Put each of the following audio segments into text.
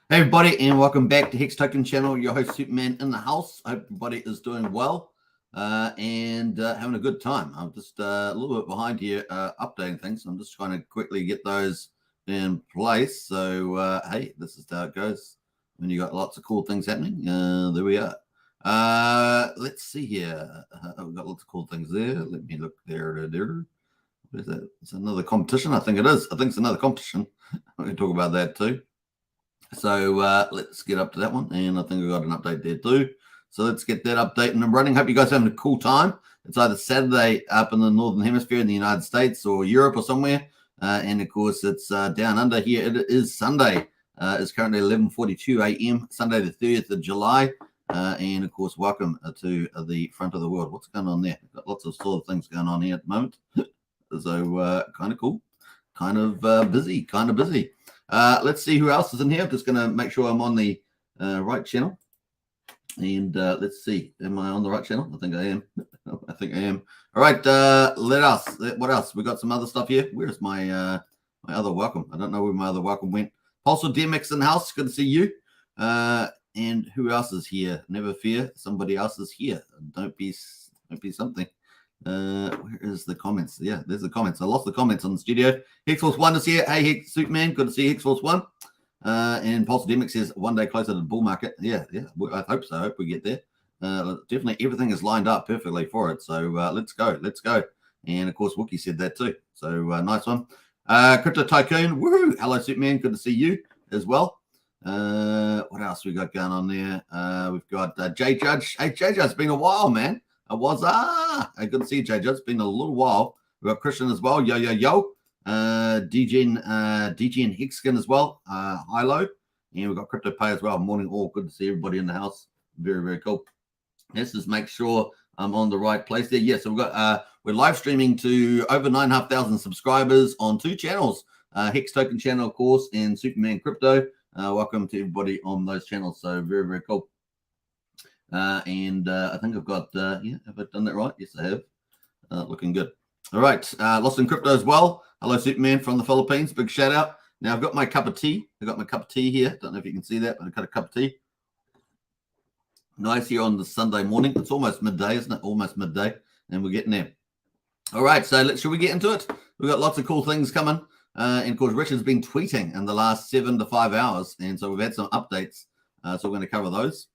Hey everybody, and welcome back to Hex Token Channel. Your host Superman in the house. I hope everybody is doing well and having a good time. I'm just a little bit behind here updating things. I'm just trying to quickly get those in place. So hey, this is how it goes when you got lots of cool things happening. There we are. Let's see here. We've got lots of cool things there. Let me look there. What is that? It's another competition. I think it is. I think it's another competition. We can talk about that too. So let's get up to that one. And I think we got an update there too. So let's get that update and running. Hope you guys are having a cool time. It's either Saturday up in the Northern Hemisphere in the United States or Europe or somewhere. And of course, it's down under here. It is Sunday. It's currently 11:42 a.m., Sunday the 30th of July. And of course, welcome to the front of the world. What's going on there? We've got lots of sort of things going on here at the moment. So kind of cool. Kind of busy. Let's see who else is in here. I'm just going to make sure I'm on the right channel. And let's see. Am I on the right channel? I think I am. All right. What else? We got some other stuff here. Where's my my other welcome? I don't know where my other welcome went. PulseX in the house. Good to see you. And who else is here? Never fear. Somebody else is here. Don't be something. Where is the comments? Yeah, there's the comments. I lost the comments on the studio. Hexforce1 is here. Hey, Hex Superman, good to see Hexforce1. And PulseX says one day closer to the bull market. Yeah. I hope so. I hope we get there. Definitely, everything is lined up perfectly for it. So let's go. And of course, Wookie said that too. So nice one. Crypto Tycoon. Woohoo! Hello, Superman. Good to see you as well. What else we got going on there? We've got J Judge. Hey, J Judge, it's been a while, man. Good to see you, J Judge. It's been a little while. We've got Christian as well. Yo. DG and Hexkin as well. Hilo. And we've got Crypto Pay as well. Morning all. Good to see everybody in the house. Very, very cool. Let's just make sure I'm on the right place there. Yeah, so we've got we're live streaming to over 9,500 subscribers on two channels. Hex Token channel, of course, and Superman Crypto. Welcome to everybody on those channels. So very, very cool. And I think I've got, have I done that right? Yes, I have. Looking good. All right. Lost in Crypto as well. Hello, Superman from the Philippines. Big shout out. Now, I've got my cup of tea. I've got my cup of tea here. Don't know if you can see that, but I've got a cup of tea. Nice here on the Sunday morning. It's almost midday, isn't it? Almost midday. And we're getting there. All right. So should we get into it? We've got lots of cool things coming. And of course, Richard's been tweeting in the last 7 to 5 hours. And so we've had some updates. So we're going to cover those.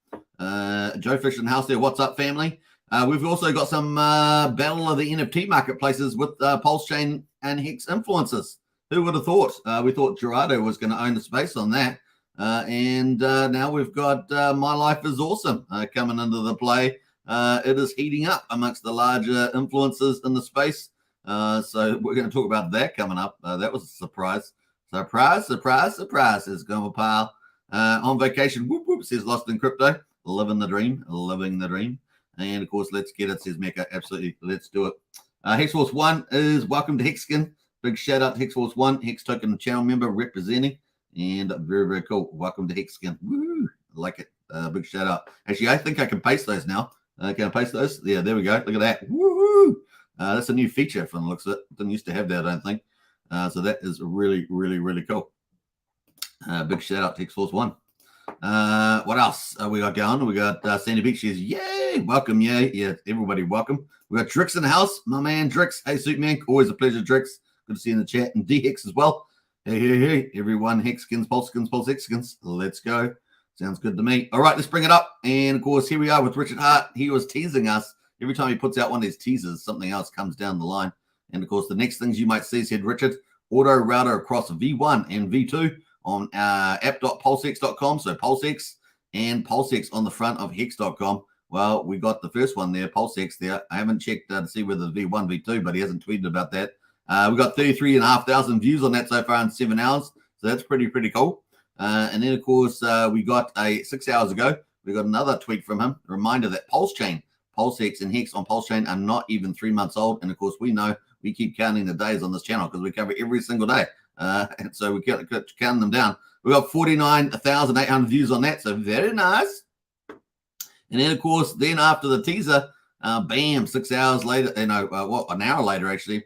Joe Fish in the house there. What's up, family? We've also got some battle of the NFT marketplaces with Pulsechain and Hex influencers. Who would have thought? We thought Gerardo was going to own the space on that. And now we've got My Life is Awesome coming into the play. It is heating up amongst the larger influencers in the space. So we're going to talk about that coming up. That was a surprise. Surprise, says Gomer Pile. On vacation, whoop, says Lost in Crypto. Living the dream. And of course, let's get it, says Mecca. Absolutely, let's do it. Hexforce1 is welcome to Hexkin. Big shout out to Hexforce1, Hex Token channel member representing. And very, very cool. Welcome to Hexkin. Woo! I like it. Big shout out. Actually, I think I can paste those now. Can I paste those? Yeah, there we go. Look at that. Woo! That's a new feature from the looks of it. Didn't used to have that, I don't think. So that is really, really, really cool. Big shout out to Hexforce1. What else we got going? We got Sandy Beach. She's yay, welcome, yay, yeah, everybody, welcome. We got Drix in the house, my man Drix. Hey, Superman, always a pleasure, Drix. Good to see you in the chat, and D-Hex as well. Hey, everyone, Hexskins, PulseXskins. Let's go. Sounds good to me. All right, let's bring it up. And of course, here we are with Richard Hart. He was teasing us. Every time he puts out one of these teasers, something else comes down the line. And of course, the next things you might see, said Richard, auto router across V1 and V2 on app.pulsex.com. So PulseX and PulseX on the front of hex.com. Well, we got the first one there, PulseX there. I haven't checked to see whether it's V1, V2, but he hasn't tweeted about that. We got 33,500 views on that so far in 7 hours. So that's pretty cool. And then, of course, we got 6 hours ago, we got another tweet from him. A reminder that Pulsechain, PulseX and Hex on Pulsechain are not even 3 months old. And, of course, we know we keep counting the days on this channel because we cover every single day. And so we kept counting them down. We got 49,800 views on that. So very nice. And then, of course, then after the teaser, bam, 6 hours later, an hour later, actually,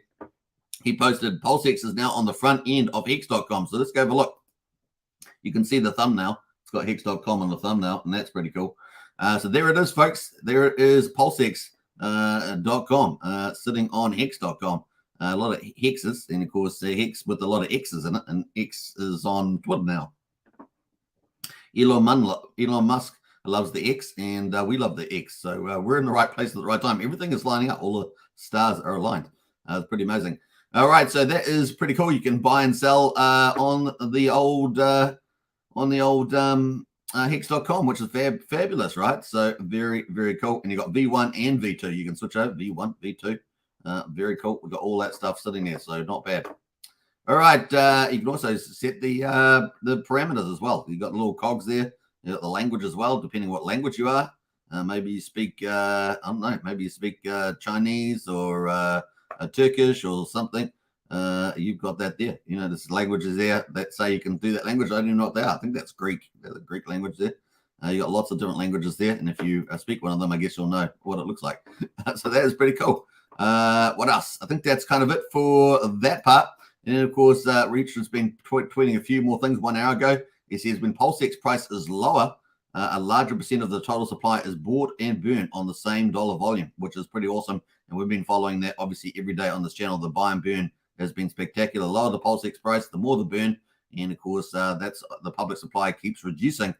he posted PulseX is now on the front end of Hex.com. So let's go have a look. You can see the thumbnail. It's got hex.com on the thumbnail, and that's pretty cool. So there it is, folks. There it is, PulseX.com, sitting on Hex.com. A lot of hexes, and of course, Hex with a lot of X's in it, and X is on Twitter now. Elon Musk loves the X, and we love the X. So we're in the right place at the right time. Everything is lining up. All the stars are aligned. It's pretty amazing. All right, so that is pretty cool. You can buy and sell on the old Hex.com, which is fabulous, right? So very, very cool. And you got V1 and V2. You can switch over V1, V2. Very cool. We've got all that stuff sitting there, so not bad. All right, you can also set the parameters as well. You've got little cogs there. You got the language as well, depending what language you are. Maybe you speak, I don't know, maybe you speak Chinese or Turkish or something. You've got that there. You know, there's languages there that say you can do that language. I don't even know what they are. I think that's Greek. There's a Greek language there. You got lots of different languages there, and if you speak one of them, I guess you'll know what it looks like. So that is pretty cool. What else? I think that's kind of it for that part. And of course, Richard's been tweeting a few more things 1 hour ago. He says when PulseX price is lower, a larger percent of the total supply is bought and burned on the same dollar volume, which is pretty awesome. And we've been following that obviously every day on this channel. The buy and burn has been spectacular. The lower the PulseX price, the more the burn. And of course, that's the public supply keeps reducing,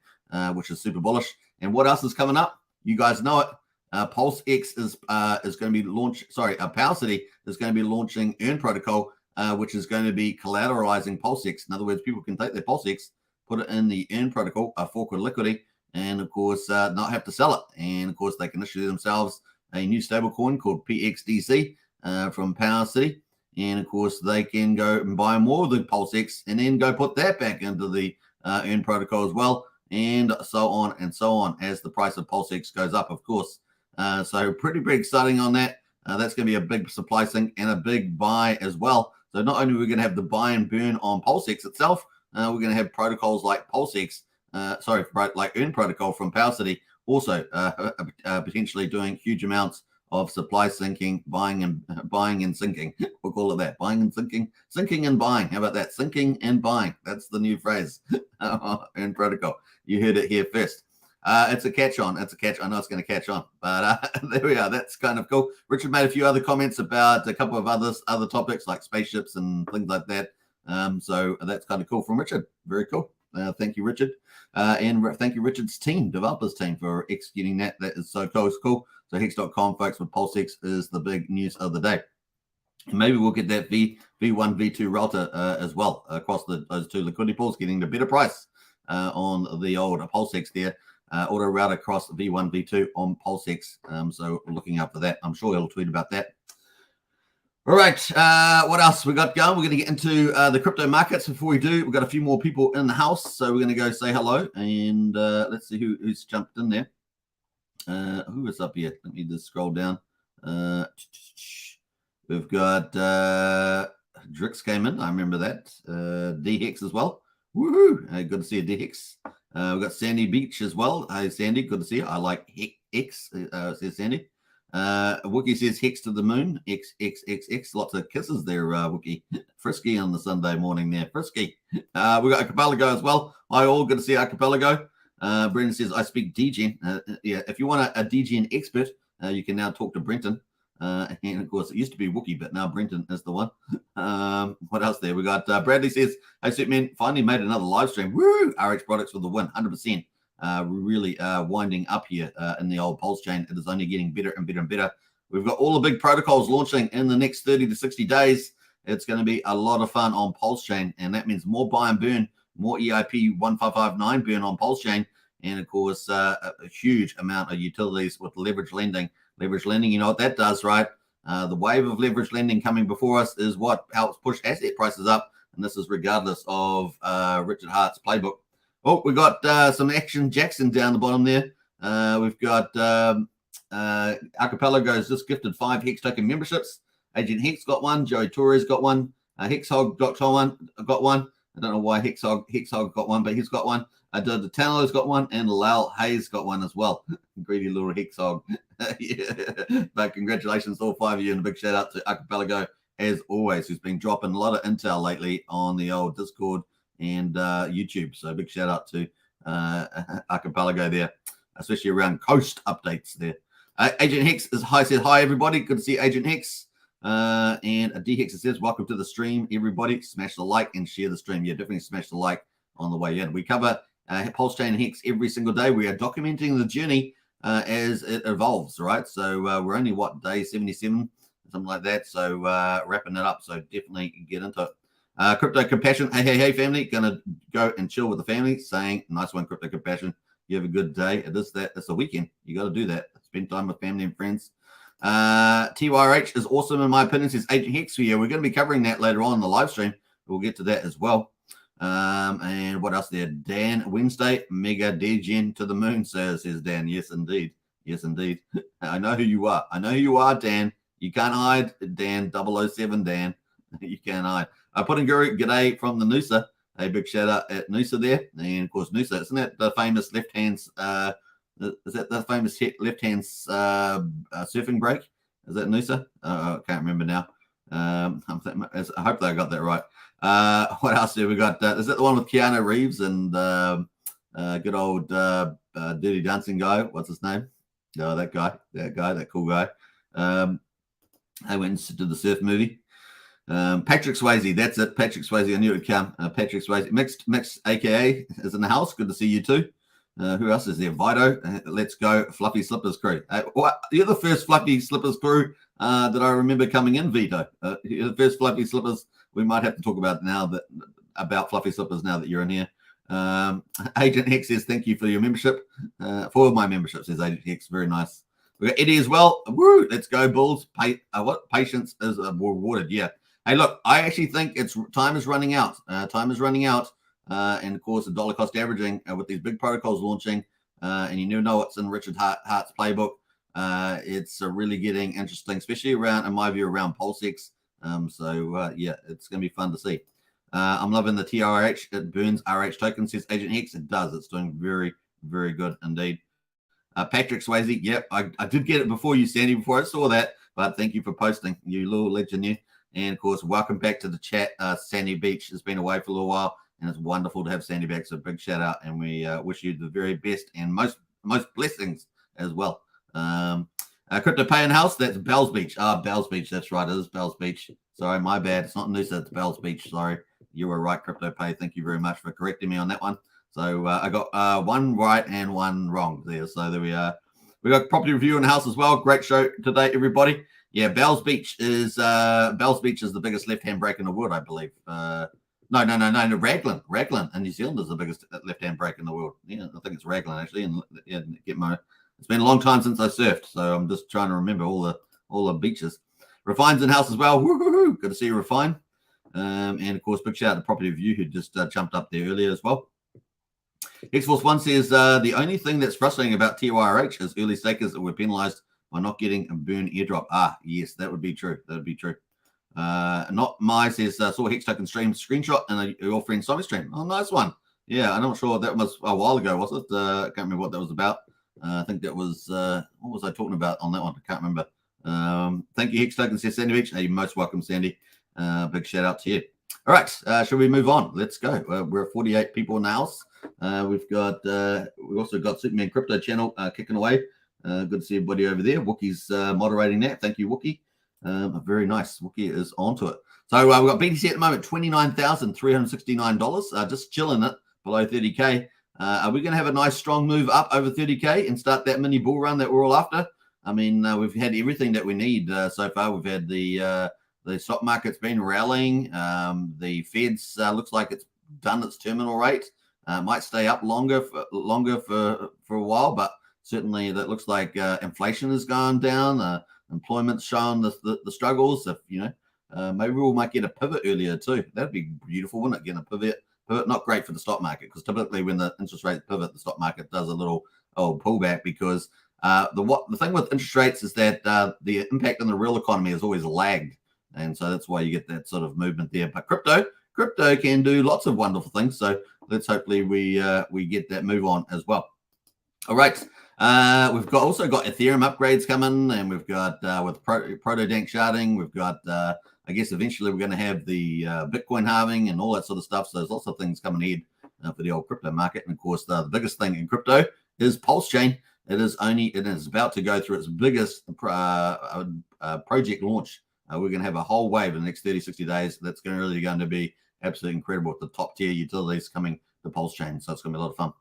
which is super bullish. And what else is coming up? You guys know it. PulseX is going to be launched. Power City is going to be launching Earn Protocol, which is going to be collateralizing PulseX. In other words, people can take their PulseX, put it in the Earn Protocol, fork with liquidity, and of course, not have to sell it. And of course, they can issue themselves a new stablecoin called PXDC from Power City. And of course, they can go and buy more of the PulseX and then go put that back into the Earn Protocol as well, and so on and so on as the price of PulseX goes up, of course. So pretty exciting on that. That's going to be a big supply sync and a big buy as well. So not only are we going to have the buy and burn on PulseX itself, we're going to have protocols like PulseX, like Earn Protocol from Power City, also potentially doing huge amounts of supply syncing, buying and sinking. We'll call it that. Buying and sinking, sinking and buying. How about that? Sinking and buying. That's the new phrase. Earn Protocol. You heard it here first. It's a catch on. It's a catch. I know it's going to catch on, but there we are. That's kind of cool. Richard made a few other comments about a couple of other topics like spaceships and things like that. So that's kind of cool from Richard. Very cool. Thank you, Richard. And thank you, Richard's team, developers team, for executing that. That is so cool. It's cool. So Hex.com, folks, with PulseX is the big news of the day. And maybe we'll get that V1, V2 router as well across those two liquidity pools, getting the better price on the old PulseX there. Auto route across V1, V2 on PulseX. So we're looking out for that. I'm sure he'll tweet about that. All right. What else we got going? We're going to get into the crypto markets. Before we do, we've got a few more people in the house. So we're going to go say hello. And let's see who's jumped in there. Who is up here? Let me just scroll down. We've got Drix came in. I remember that. DHex as well. Woohoo! Good to see you, DHex. We've got Sandy Beach as well. Hey, Sandy, good to see you. I like X, says Sandy. Wookie says Hex to the moon. X. Lots of kisses there, Wookie. Frisky on the Sunday morning there. Frisky. We got Archipelago as well. Hi, all. Good to see you, Archipelago. Brendan says, I speak DGen. Yeah, if you want a DGen expert, you can now talk to Brenton. And of course, it used to be Wookie, but now Brenton is the one. What else there? We got Bradley says, hey, Superman, finally made another live stream. Woo! RX products with the win, 100%. We're really winding up here in the old Pulsechain. It is only getting better and better and better. We've got all the big protocols launching in the next 30 to 60 days. It's going to be a lot of fun on Pulsechain, and that means more buy and burn, more EIP 1559 burn on Pulsechain, and of course, a huge amount of utilities with leverage lending. Leverage lending, you know what that does, right? The wave of leverage lending coming before us is what helps push asset prices up, and this is regardless of Richard Hart's playbook. Oh, we got some Action Jackson down the bottom there. We've got Archipelago's just gifted 5 Hex token memberships. Agent Hex got one. Joey Torres got one. Hexhog got one. I don't know why Hexhog got one, but he's got one. The Tanner's got one, and Lal Hayes got one as well. Greedy little Hexhog. Yeah. But congratulations to all 5 of you, and a big shout out to Archipelago, as always, who's been dropping a lot of intel lately on the old Discord and YouTube. So big shout out to archipelago there, especially around coast updates there. Agent Hex says hi everybody. Good to see Agent Hex. And D Hex says welcome to the stream, everybody. Smash the like and share the stream. Yeah, definitely smash the like on the way in. We cover Pulsechain and Hex every single day. We are documenting the journey as it evolves, right? So we're only day 77, something like that. So wrapping it up. So definitely get into it. Crypto Compassion, hey family, gonna go and chill with the family. Saying nice one, Crypto Compassion. You have a good day. It's a weekend. You got to do that. Spend time with family and friends. TYRH is awesome in my opinion, says Agent Hex. Yeah, we're going to be covering that later on in the live stream. We'll get to that as well. And what else there? Dan Wednesday, mega degen to the moon, says Dan. Yes, indeed. Yes, indeed. I know who you are. I know who you are, Dan. You can't hide, Dan. 007, Dan. You can't hide. Pudding Guru, g'day from the Noosa. A big shout out at Noosa there. And of course, Noosa, isn't that the famous left hands? Is that the famous left hand surfing break? Is that Noosa? I can't remember now. I hope that I got that right. What else do we got? Is that the one with Keanu Reeves and good old Dirty Dancing guy? What's his name? No, that cool guy. I went and did the surf movie. Patrick Swayze, that's it. Patrick Swayze, I knew it would come. Patrick Swayze, Mix, aka is in the house. Good to see you too. Who else is there? Vito, let's go. Fluffy Slippers crew. You're the first Fluffy Slippers crew that I remember coming in, Vito. You're the first Fluffy Slippers. We might have to talk about about Fluffy Slippers now that you're in here. Agent Hex says thank you for your membership. For my membership, says Agent Hex. Very nice. We got Eddie as well. Woo! Let's go, Bulls. Patience is rewarded. Yeah. Hey, look, I actually think time is running out. Time is running out. And of course, the dollar cost averaging with these big protocols launching, and you never know what's in Richard Hart's playbook. It's really getting interesting, especially in my view, around PulseX. Yeah, it's going to be fun to see. I'm loving the TRH. It burns RH token, says Agent Hex. It does. It's doing very, very good indeed. Patrick Swayze. Yep, I did get it before you, Sandy, before I saw that. But thank you for posting, you little legend you. And of course, welcome back to the chat. Sandy Beach has been away for a little while, and it's wonderful to have Sandy back. So big shout out, and we wish you the very best and most blessings as well. Crypto Pay in House, that's Bells Beach. Bells Beach, that's right. It is Bells Beach. Sorry, my bad. It's not Noosa, it's Bells Beach. Sorry. You were right, Crypto Pay. Thank you very much for correcting me on that one. So I got one right and one wrong there. So there we are. We got property review in the house as well. Great show today, everybody. Yeah, Bells Beach is the biggest left-hand break in the world, I believe. No. Raglan in New Zealand is the biggest left-hand break in the world. Yeah, I think it's Raglan actually. And it's been a long time since I surfed, so I'm just trying to remember all the beaches. Refine's in house as well. Woo-hoo-hoo. Good to see you, Refine. And of course, big shout out to Property Review who just jumped up there earlier as well. X-Force 1 says the only thing that's frustrating about TYRH is early stakers that were penalized by not getting a burn airdrop. Yes, that would be true. That would be true. Not my says saw Hex Token stream screenshot and your friend Simon stream. Oh, nice one. Yeah, I'm not sure that was a while ago, was it? I can't remember what that was about. I think that was what was I talking about on that one? I can't remember. Thank you, Hex Token, says Sandy Beach. You're most welcome, Sandy. Big shout out to you. All right, shall we move on? Let's go. We're at 48 people in the house. We've also got Superman Crypto channel kicking away. Good to see everybody over there. Wookie's moderating that. Thank you, Wookie. Very nice. Wookie is onto it. So we've got BTC at the moment, $29,369. Just chilling it below 30K. Are we going to have a nice strong move up over 30K and start that mini bull run that we're all after? I mean, we've had everything that we need so far. We've had the stock market's been rallying. The Fed's looks like it's done its terminal rate. Might stay up longer for a while, but certainly that looks like inflation has gone down. Employment's shown the struggles. If maybe we might get a pivot earlier too. That'd be beautiful, wouldn't it? Getting a pivot, not great for the stock market because typically when the interest rates pivot, the stock market does a little pullback because the thing with interest rates is that the impact on the real economy is always lagged, and so that's why you get that sort of movement there. But crypto can do lots of wonderful things. So let's hopefully we get that move on as well. All right. We've also got Ethereum upgrades coming, and we've got with proto-dank sharding, we've got I guess eventually we're going to have the Bitcoin halving and all that sort of stuff. So there's lots of things coming ahead for the old crypto market. And of course, the biggest thing in crypto is Pulsechain. It is about to go through its biggest project launch. We're going to have a whole wave in the next 30, 60 days. That's really going to be absolutely incredible with the top tier utilities coming to Pulsechain. So it's going to be a lot of fun.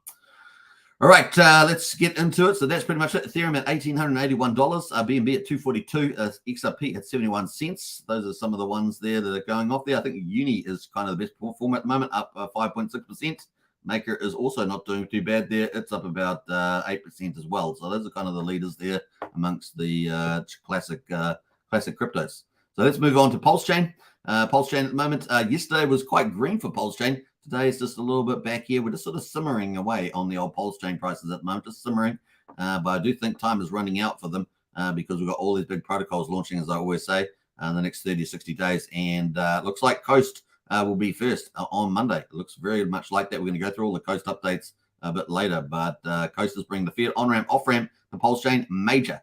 All right, let's get into it. So that's pretty much it. Ethereum at $1,881, BNB at 242, XRP at 71 cents. Those are some of the ones there that are going off there. I think Uni is kind of the best performer at the moment, up 5.6%. Maker is also not doing too bad there. It's up about 8% as well. So those are kind of the leaders there amongst the classic cryptos. So let's move on to Pulsechain. Pulsechain at the moment, yesterday was quite green for Pulsechain. Today is just a little bit back here. We're just sort of simmering away on the old Pulsechain prices at the moment, just simmering. But I do think time is running out for them because we've got all these big protocols launching, as I always say, in the next 30, 60 days. And looks like Coast will be first on Monday. It looks very much like that. We're going to go through all the Coast updates a bit later. But Coast is bringing the fiat on-ramp, off-ramp to Pulsechain. Major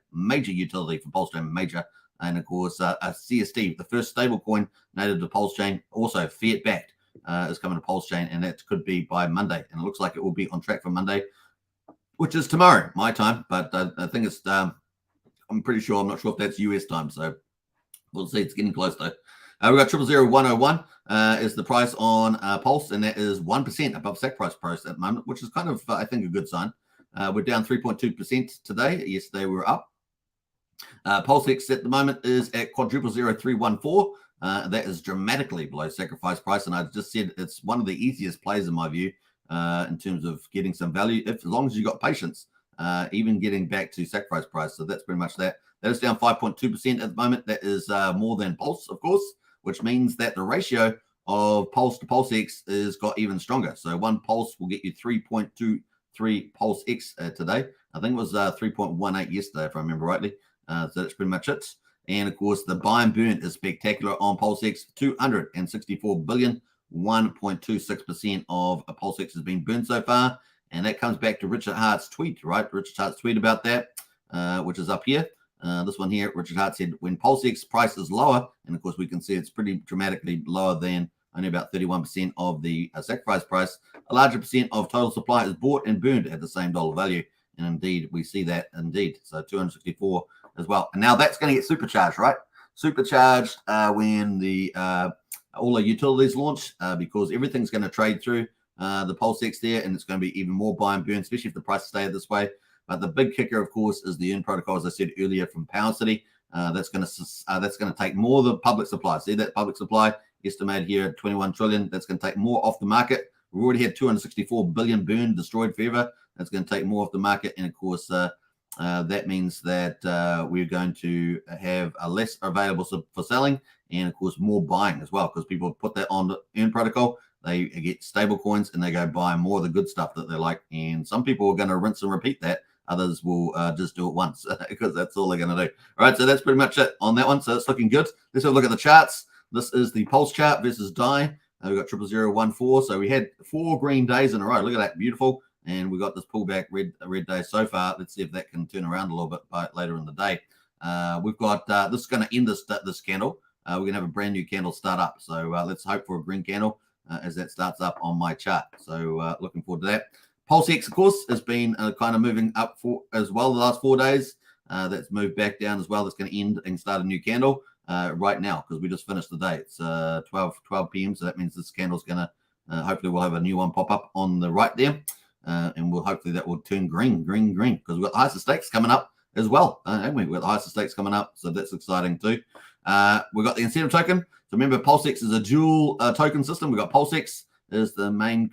utility for Pulsechain, major. And of course, a CSD, the first stable coin native to Pulsechain, also fiat-backed. Is coming to Pulsechain, and that could be by Monday. And it looks like it will be on track for Monday, which is tomorrow, my time. But I think it's, I'm pretty sure, I'm not sure if that's US time. So we'll see. It's getting close, though. We've got 000101 is the price on Pulse, and that is 1% above SAC price at the moment, which is kind of, I think, a good sign. We're down 3.2% today. Yesterday, we were up. PulseX at the moment is at 000314. That is dramatically below sacrifice price, and I just said it's one of the easiest plays in my view in terms of getting some value, as long as you've got patience, even getting back to sacrifice price. So that's pretty much that. That is down 5.2% at the moment. That is more than Pulse, of course, which means that the ratio of Pulse to PulseX is got even stronger. So one Pulse will get you 3.23 PulseX today. I think it was 3.18 yesterday, if I remember rightly. So that's pretty much it. And of course, the buy and burn is spectacular on PulseX. 264 billion, 1.26% of PulseX has been burned so far. And that comes back to Richard Hart's tweet, right? Richard Hart's tweet about that, which is up here. This one here, Richard Hart said, when PulseX price is lower, and of course we can see it's pretty dramatically lower than only about 31% of the sacrifice price, a larger percent of total supply is bought and burned at the same dollar value. And indeed, we see that indeed. So 264 as well. And now that's going to get supercharged, right? Supercharged when the all the utilities launch because everything's going to trade through the PulseX there, and it's going to be even more buy and burn, especially if the prices stay this way. But the big kicker, of course, is the earn protocol, as I said earlier, from Power City. That's going to take more of the public supply. See that public supply estimated here at 21 trillion. That's going to take more off the market. We've already had 264 billion burned, destroyed forever. That's going to take more off the market, and of course, that means that we're going to have a less available for selling, and of course, more buying as well, because people put that on the earn protocol. They get stable coins and they go buy more of the good stuff that they like. And some people are going to rinse and repeat that. Others will just do it once because that's all they're going to do. All right, so that's pretty much it on that one. So it's looking good. Let's have a look at the charts. This is the Pulse chart versus DAI. We've got 00014. So we had 4 green days in a row. Look at that, beautiful. And we got this pullback red day so far. Let's see if that can turn around a little bit later in the day. We've got this is going to end this candle. We're going to have a brand new candle start up. So let's hope for a green candle as that starts up on my chart. So looking forward to that. PulseX, of course, has been kind of moving up as well the last 4 days. That's moved back down as well. That's going to end and start a new candle right now because we just finished the day. It's 12 p.m. So that means this candle's going to hopefully we'll have a new one pop up on the right there. And we'll hopefully that will turn green because we've got the highest stakes coming up as well. Haven't we? We've got the highest stakes coming up. So that's exciting too. We've got the incentive token. So remember, PulseX is a dual token system. We've got PulseX is the main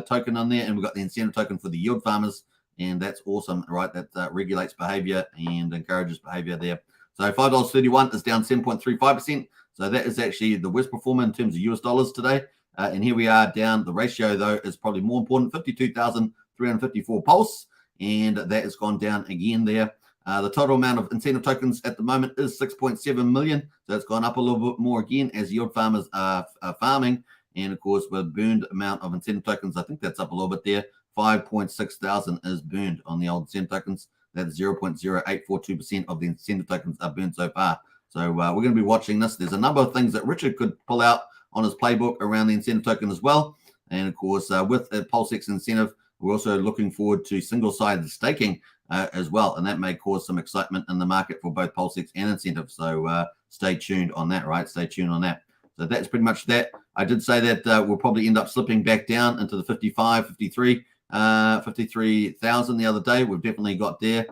token on there, and we've got the incentive token for the yield farmers, and that's awesome, right? That regulates behavior and encourages behavior there. So $5.31 is down 7.35%. So that is actually the worst performer in terms of US dollars today. And here we are down. The ratio, though, is probably more important, 52,354 Pulse, and that has gone down again there. The total amount of incentive tokens at the moment is 6.7 million. So it's gone up a little bit more again as yield farmers are farming. And of course, with burned amount of incentive tokens, I think that's up a little bit there. 5.6 thousand is burned on the old incentive tokens. That's 0.0842% of the incentive tokens are burned so far. So we're going to be watching this. There's a number of things that Richard could pull out on his playbook around the incentive token as well. And of course, with the PulseX incentive, we're also looking forward to single-sided staking as well, and that may cause some excitement in the market for both PulseX and incentive. So stay tuned on that, right? Stay tuned on that. So that's pretty much that. I did say that we'll probably end up slipping back down into the 53,000 the other day. We've definitely got there,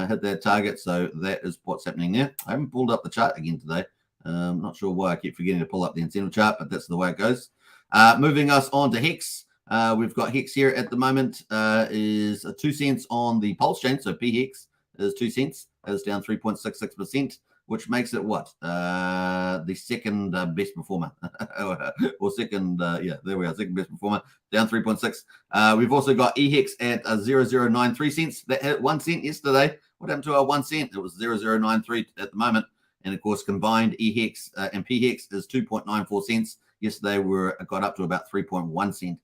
hit that target. So that is what's happening there. I haven't pulled up the chart again today. Not sure why I keep forgetting to pull up the incentive chart, but that's the way it goes. Moving us on to Hex. We've got Hex here at the moment is 2 cents on the Pulsechain. So PHEX is 2 cents. That is down 3.66%, which makes it what? The second best performer. Or second, yeah, there we are, second best performer, down 3.6. We've also got EHEX at 0.093 cents. That hit 1 cent yesterday. What happened to our 1 cent? It was 0.093 at the moment. And of course, combined EHEX and PHEX is 2.94 cents. Yesterday, we got up to about 3.1 cent.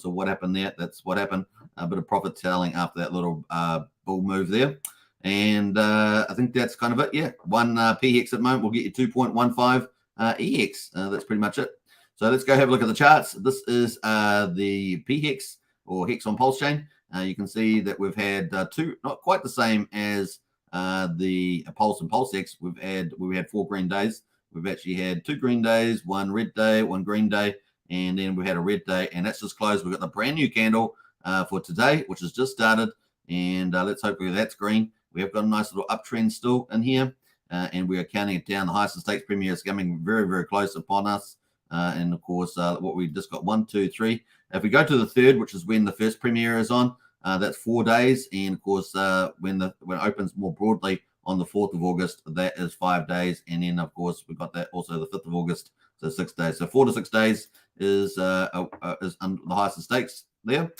So what happened there? That's what happened. A bit of profit tailing after that little bull move there. And I think that's kind of it. Yeah, 1 PHEX at the moment will get you 2.15 EX. That's pretty much it. So let's go have a look at the charts. This is the PHEX or Hex on Pulsechain. You can see that we've had 2, not quite the same as the Pulse and PulseX. We had 4 green days. We've actually had 2 green days, 1 red day, 1 green day, and then we had a red day, and that's just closed. We've got the brand new candle for today, which has just started, and let's hope that's green. We have got a nice little uptrend still in here, and we are counting it down. The highest stakes premier is coming very, very close upon us, and of course, what we just got 1, 2, 3. If we go to the third, which is when the first premier is on, that's 4 days, and of course, when it opens more broadly on the 4th of August, that is 5 days, and then of course we've got that also the 5th of August, so 6 days. So 4 to 6 days is the highest stakes there,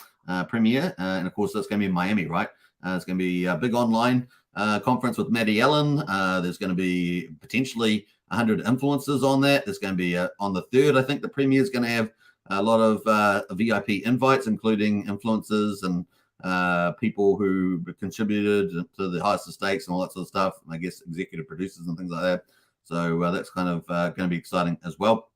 premier, and of course that's going to be in Miami, right? It's going to be a big online conference with Maddie Allen. There's going to be potentially 100 influencers on that. There's going to be on the 3rd, I think the premier is going to have a lot of VIP invites, including influencers and people who contributed to the highest stakes and all that sort of stuff. I guess executive producers and things like that. So that's kind of going to be exciting as well.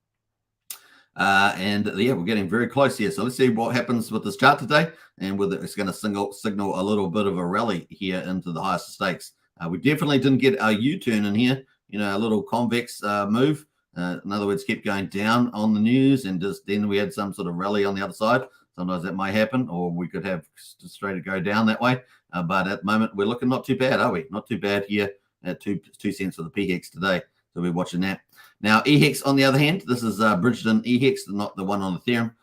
And yeah, we're getting very close here. So let's see what happens with this chart today, and whether it's going to signal a little bit of a rally here into the highest stakes. We definitely didn't get a U-turn in here, you know, a little convex move. In other words, kept going down on the news, and just then we had some sort of rally on the other side. Sometimes that may happen, or we could have straight to go down that way. But at the moment, we're looking not too bad, are we? Not too bad here at 2 cents for the PHEX today. So we're watching that. Now, EHEX, on the other hand, this is Bridgeton EHEX, not the one on Ethereum.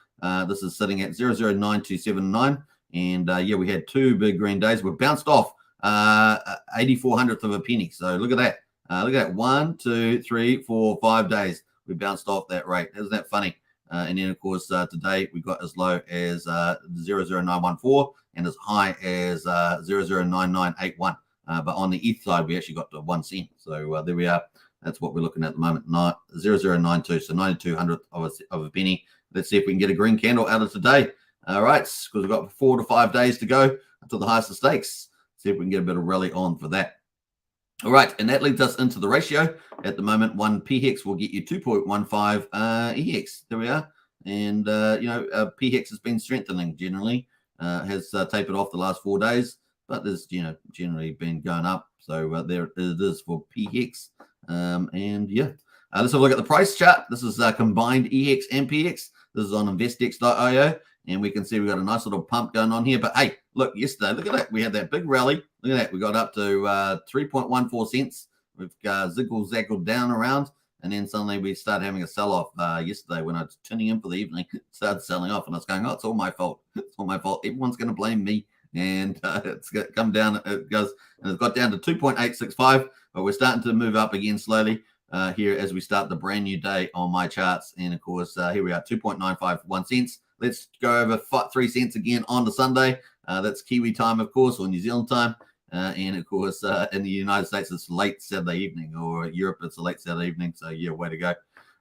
This is sitting at 0.09279. And yeah, we had 2 big green days. We bounced off 8400th of a penny. So look at that. Look at that. 1, 2, 3, 4, 5 days. We bounced off that rate. Isn't that funny? And then, of course, today we got as low as 0.0914 and as high as 0.09981. But on the ETH side, we actually got to 1 cent. So there we are. That's what we're looking at the moment. 0.092, so 9200th of a penny. Let's see if we can get a green candle out of today. All right, because we've got 4 to 5 days to go until the highest of stakes. See if we can get a bit of rally on for that. All right, and that leads us into the ratio. At the moment, 1 PHEX will get you 2.15 EX. There we are. And, you know, PHEX has been strengthening generally, has tapered off the last 4 days, but there's, you know, generally been going up. So there it is for PHEX. And yeah, let's have a look at the price chart. This is combined EHEX and PHEX. This is on investx.io, and we can see we got a nice little pump going on here. But hey, look, yesterday, look at that. We had that big rally. Look at that. We got up to 3.14 cents. We've ziggle-zaggled down around, and then suddenly we started having a sell-off yesterday when I was tuning in for the evening. Started selling off, and I was going, oh, it's all my fault. It's all my fault. Everyone's going to blame me. And it's come down. It goes, and it's got down to 2.865, but we're starting to move up again slowly here as we start the brand new day on my charts. And of course, here we are, 2.951 cents. Let's go over 3 cents again on the Sunday. That's Kiwi time, of course, or New Zealand time. And of course, in the United States, it's late Saturday evening, or Europe, it's a late Saturday evening. So yeah, way to go. All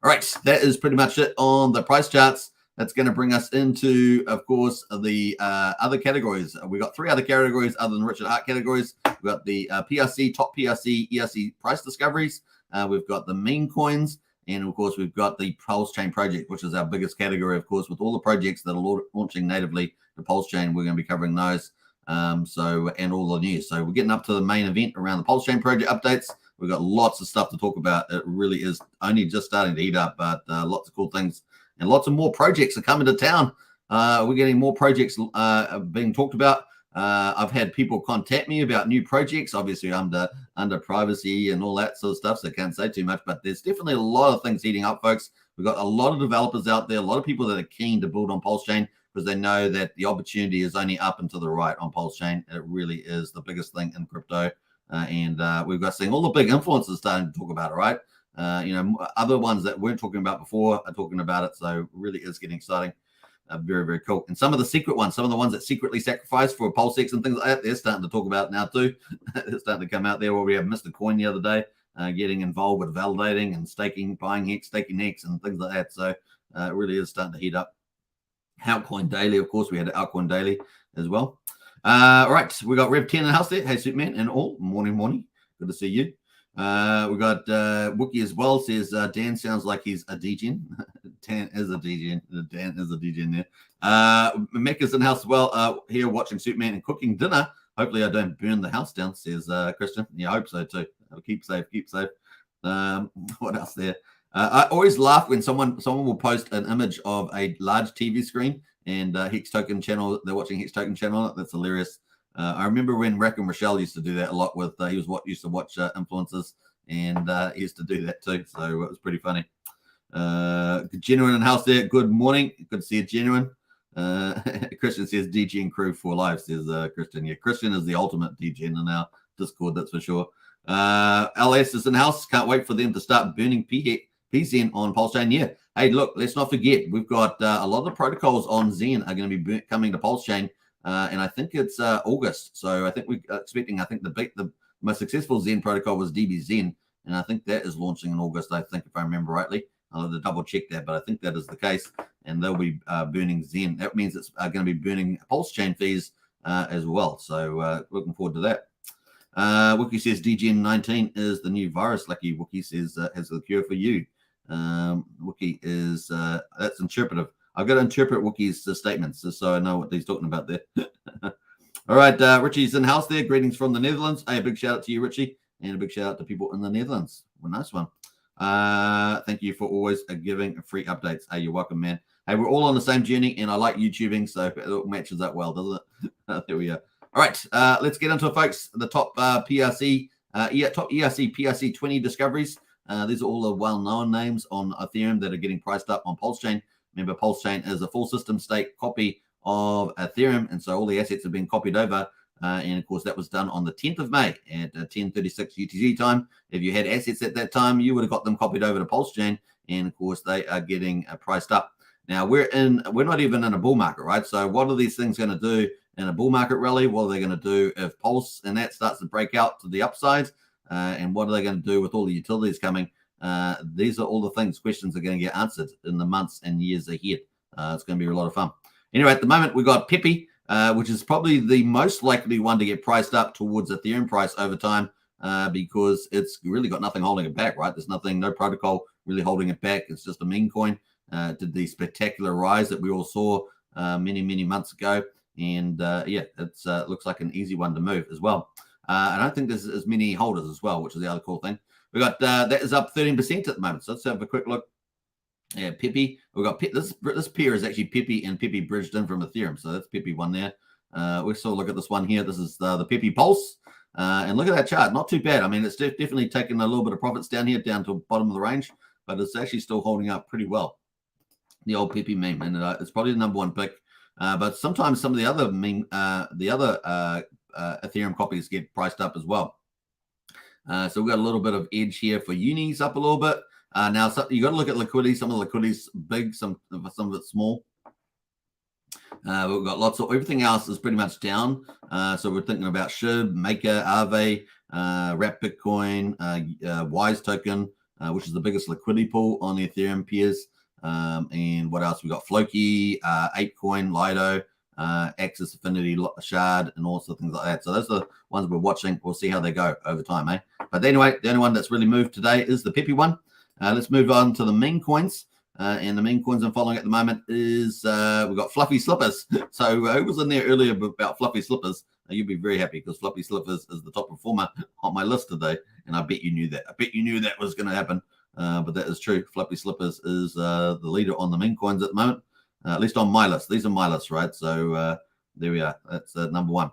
right, that is pretty much it on the price charts. That's going to bring us into, of course, the other categories. We've got 3 other categories other than Richard Hart categories. We've got the PRC, top PRC, ERC price discoveries. We've got the meme coins, And of course, we've got the Pulsechain project, which is our biggest category, of course, with all the projects that are launching natively to Pulsechain. We're going to be covering those. And all the news. So we're getting up to the main event around the Pulsechain project updates. We've got lots of stuff to talk about. It really is only just starting to heat up, but lots of cool things and lots of more projects are coming to town. We're getting more projects being talked about. I've had people contact me about new projects, obviously under privacy and all that sort of stuff, so I can't say too much, but there's definitely a lot of things heating up, folks. We've got a lot of developers out there, a lot of people that are keen to build on Pulsechain because they know that the opportunity is only up and to the right on Pulsechain. It really is the biggest thing in crypto. We've got seeing all the big influencers starting to talk about it, right? Other ones that weren't talking about before are talking about it, so it really is getting exciting. Very, very cool. And some of the secret ones, some of the ones that secretly sacrifice for PulseX and things like that, they're starting to talk about it now too. They're starting to come out there. Where we have Mr. Coin the other day getting involved with validating and staking, buying Hex, staking Hex and things like that. So it really is starting to heat up. Outcoin Daily, of course, we had Outcoin Daily as well. All right, we got Rev 10 in the house there. Hey, Superman and all. Morning. Good to see you. We got Wookie as well. Says Dan sounds like he's a degen. Dan is a degen. Dan is a degen there. Mecca's in the house as well. Here watching Superman and cooking dinner. Hopefully I don't burn the house down, says Christian. Yeah, I hope so too. Keep safe. What else there? I always laugh when someone will post an image of a large TV screen and Hex Token channel. They're watching Hex Token channel. That's hilarious. I remember when Rack and Rochelle used to do that a lot with. He was used to watch influencers, and he used to do that too. So it was pretty funny. Genuine in the house there. Good morning. Good to see you, Genuine. Christian says DG and crew for life. Says Christian. Yeah, Christian is the ultimate DG in our Discord. That's for sure. LS is in the house. Can't wait for them to start burning PZen on Pulsechain. Yeah. Hey, look, let's not forget we've got a lot of the protocols on Zen are going to be coming to Pulsechain, and I think it's August. So I think we're expecting. I think the most successful Zen protocol was DB Zen, and I think that is launching in August. I think if I remember rightly, I'll have to double check that, but I think that is the case, and they'll be burning Zen. That means it's going to be burning Pulsechain fees as well. So looking forward to that. Wookie says DGN19 is the new virus. Lucky Wookie says has the cure for you. Wookie is that's interpretive. I've got to interpret Wookie's statements just so I know what he's talking about there. All right, Richie's in the house there. Greetings from the Netherlands. Hey, a big shout out to you, Richie, and a big shout out to people in the Netherlands. Well, nice one. Thank you for always giving free updates. Hey, you're welcome, man. Hey, we're all on the same journey, and I like YouTubing, so it matches up well, doesn't it? There we are. All right, let's get into it, folks. The top top ERC PRC 20 discoveries. These are all the well-known names on Ethereum that are getting priced up on Pulsechain. Remember, Pulsechain is a full system state copy of Ethereum, and so all the assets have been copied over. And of course, that was done on the 10th of May at 10:36 UTC time. If you had assets at that time, you would have got them copied over to Pulsechain, and of course, they are getting priced up. Now we're not even in a bull market, right? So what are these things going to do in a bull market rally? What are they going to do if Pulse and that starts to break out to the upside? And what are they going to do with all the utilities coming? These are all the questions are going to get answered in the months and years ahead. It's going to be a lot of fun. Anyway, at the moment, we've got Pepe, which is probably the most likely one to get priced up towards Ethereum price over time because it's really got nothing holding it back, right? There's no protocol really holding it back. It's just a meme coin. Did the spectacular rise that we all saw many months ago. And yeah, it looks like an easy one to move as well. I don't think there's as many holders as well, which is the other cool thing. We got that is up 13% at the moment. So let's have a quick look. Yeah, Pepe. We got this pair is actually Pepe and Pepe bridged in from Ethereum. So that's Pepe one there. We saw look at this one here. This is the Pepe Pulse. And look at that chart. Not too bad. I mean, it's definitely taken a little bit of profits down here, down to the bottom of the range, but it's actually still holding up pretty well. The old Pepe meme, and it's probably the number one pick. But sometimes some of the other Ethereum copies get priced up as well. So we've got a little bit of edge here for unis up a little bit. Now you got to look at liquidity. Some of the liquidity's big, some of it's small. We've got lots of everything else is pretty much down. So we're thinking about SHIB, Maker, Aave, Wrap Bitcoin, Wise Token, which is the biggest liquidity pool on the Ethereum peers. And what else? We got Floki, ApeCoin, Lido, Axis Affinity, Shard, and all sorts of things like that. So those are the ones we're watching. We'll see how they go over time, eh? But anyway, the only one that's really moved today is the Pepe one. Let's move on to the meme coins. And the meme coins I'm following at the moment is we've got Fluffy Slippers. So who was in there earlier about Fluffy Slippers? You'll be very happy because Fluffy Slippers is the top performer on my list today. And I bet you knew that. I bet you knew that was going to happen. But that is true. Fluffy Slippers is the leader on the meme coins at the moment, at least on my list. These are my lists, right? So there we are. That's number one.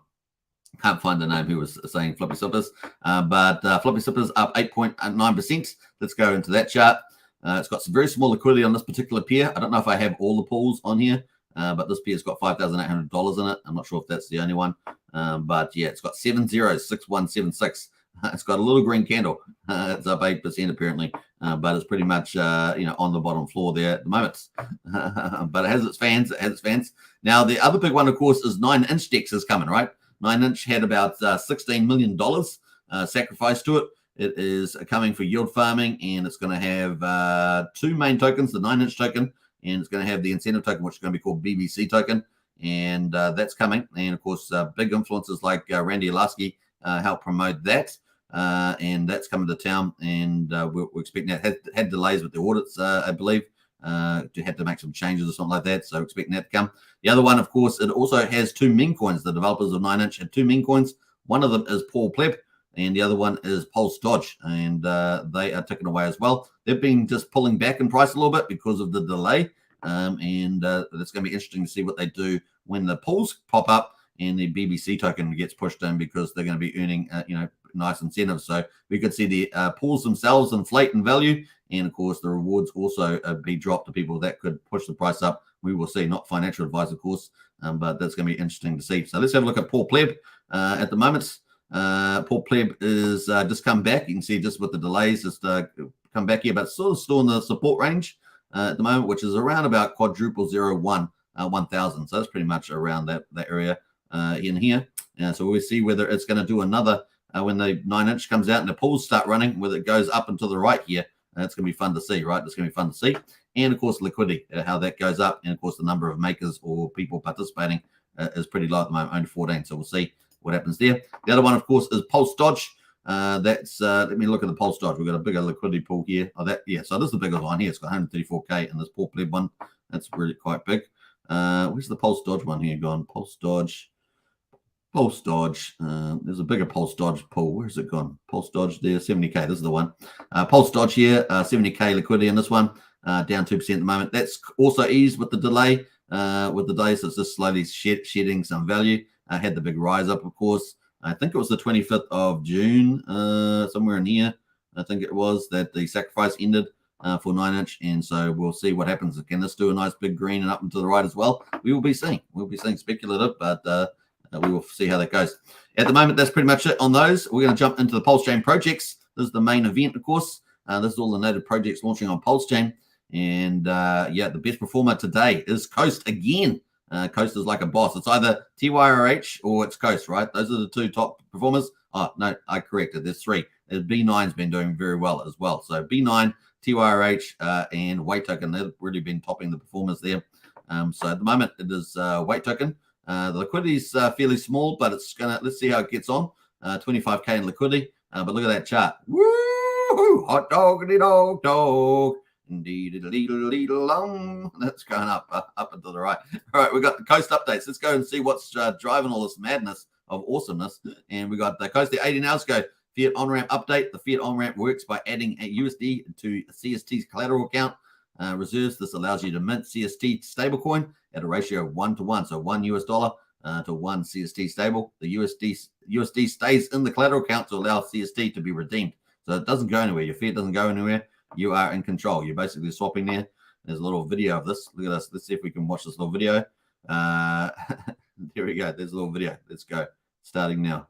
Can't find the name who was saying Fluffy Slippers. But Fluffy Slippers up 8.9%. Let's go into that chart. It's got some very small liquidity on this particular pair. I don't know if I have all the pools on here, but this pair's got $5,800 in it. I'm not sure if that's the only one. But yeah, it's got 706176. It's got a little green candle. It's up 8% apparently, but it's pretty much on the bottom floor there at the moment. But it has its fans. It has its fans. Now the other big one, of course, is 9-inch DEX is coming, right? 9-inch had about $16 million sacrificed to it. It is coming for yield farming, and it's going to have two main tokens, the 9-inch token, and it's going to have the incentive token, which is going to be called BBC token, and that's coming. And, of course, big influencers like Randy Olasky help promote that, and that's coming to town, and we're expecting that. Had delays with the audits, I believe. Had to make some changes or something like that, so expecting that to come. The other one, of course, it also has two meme coins. The developers of 9-inch had two meme coins. One of them is Paul Pleb, and the other one is Pulse Dodge, and they are ticking away as well. They've been just pulling back in price a little bit because of the delay, and it's going to be interesting to see what they do when the pools pop up and the BBC token gets pushed in, because they're going to be earning nice incentives. So we could see the pools themselves inflate in value, and of course the rewards also be dropped to people that could push the price up. We will see. Not financial advice, of course, but that's going to be interesting to see. So let's have a look at Paul Pleb at the moment. Paul Pleb is just come back. You can see just with the delays, just come back here, but sort of still in the support range at the moment, which is around about quadruple 1,000. So that's pretty much around that area in here. So we'll see whether it's going to do another when the 9-inch comes out and the pools start running, whether it goes up and to the right here. That's going to be fun to see, right? It's going to be fun to see. And, of course, liquidity, how that goes up. And, of course, the number of makers or people participating is pretty low at the moment, only 14. So we'll see what happens there. The other one, of course, is Pulse Dodge. That's let me look at the Pulse Dodge. We've got a bigger liquidity pool here. So this is the bigger one here. It's got 134K, and this Paul Pleb one, that's really quite big. Where's the Pulse Dodge one here gone? Pulse Dodge. There's a bigger Pulse Dodge pool. Where's it gone? Pulse Dodge there, 70K. This is the one. Pulse Dodge here, 70K liquidity in this one, down 2% at the moment. That's also eased with the delay. So it's just slowly shedding some value. Had the big rise up, of course. I think it was the 25th of June, somewhere in here. I think it was that the sacrifice ended for 9-inch, and so we'll see what happens. Can this do a nice big green and up and to the right as well? We will be seeing. We'll be seeing speculative, but we will see how that goes. At the moment, that's pretty much it on those. We're going to jump into the Pulsechain projects. This is the main event, of course. This is all the native projects launching on Pulsechain, and the best performer today is Coast again. Coast is like a boss. It's either TYRH or it's Coast, right? Those are the two top performers. Oh, no, I corrected. There's three. B9's been doing very well as well. So B9, TYRH, and Weight Token, they've really been topping the performers there. So at the moment, it is Weight Token. The liquidity is fairly small, but let's see how it gets on. 25K in liquidity. But look at that chart. Woo! Hot doggity dog. Indeed, that's going up and to the right. All right, we got the Coast updates. Let's go and see what's driving all this madness of awesomeness. And we got the Coast at 18 hours ago. Fiat on-ramp update. The Fiat on-ramp works by adding a USD to CST's collateral account reserves. This allows you to mint CST stablecoin at a ratio of 1-to-1. So $1 to 1 CST stable. The USD stays in the collateral account to allow CST to be redeemed. So it doesn't go anywhere. Your Fiat doesn't go anywhere. You are in control. You're basically swapping there. There's a little video of this. Look at this. Let's see if we can watch this little video. Here we go. There's a little video. Let's go. Starting now.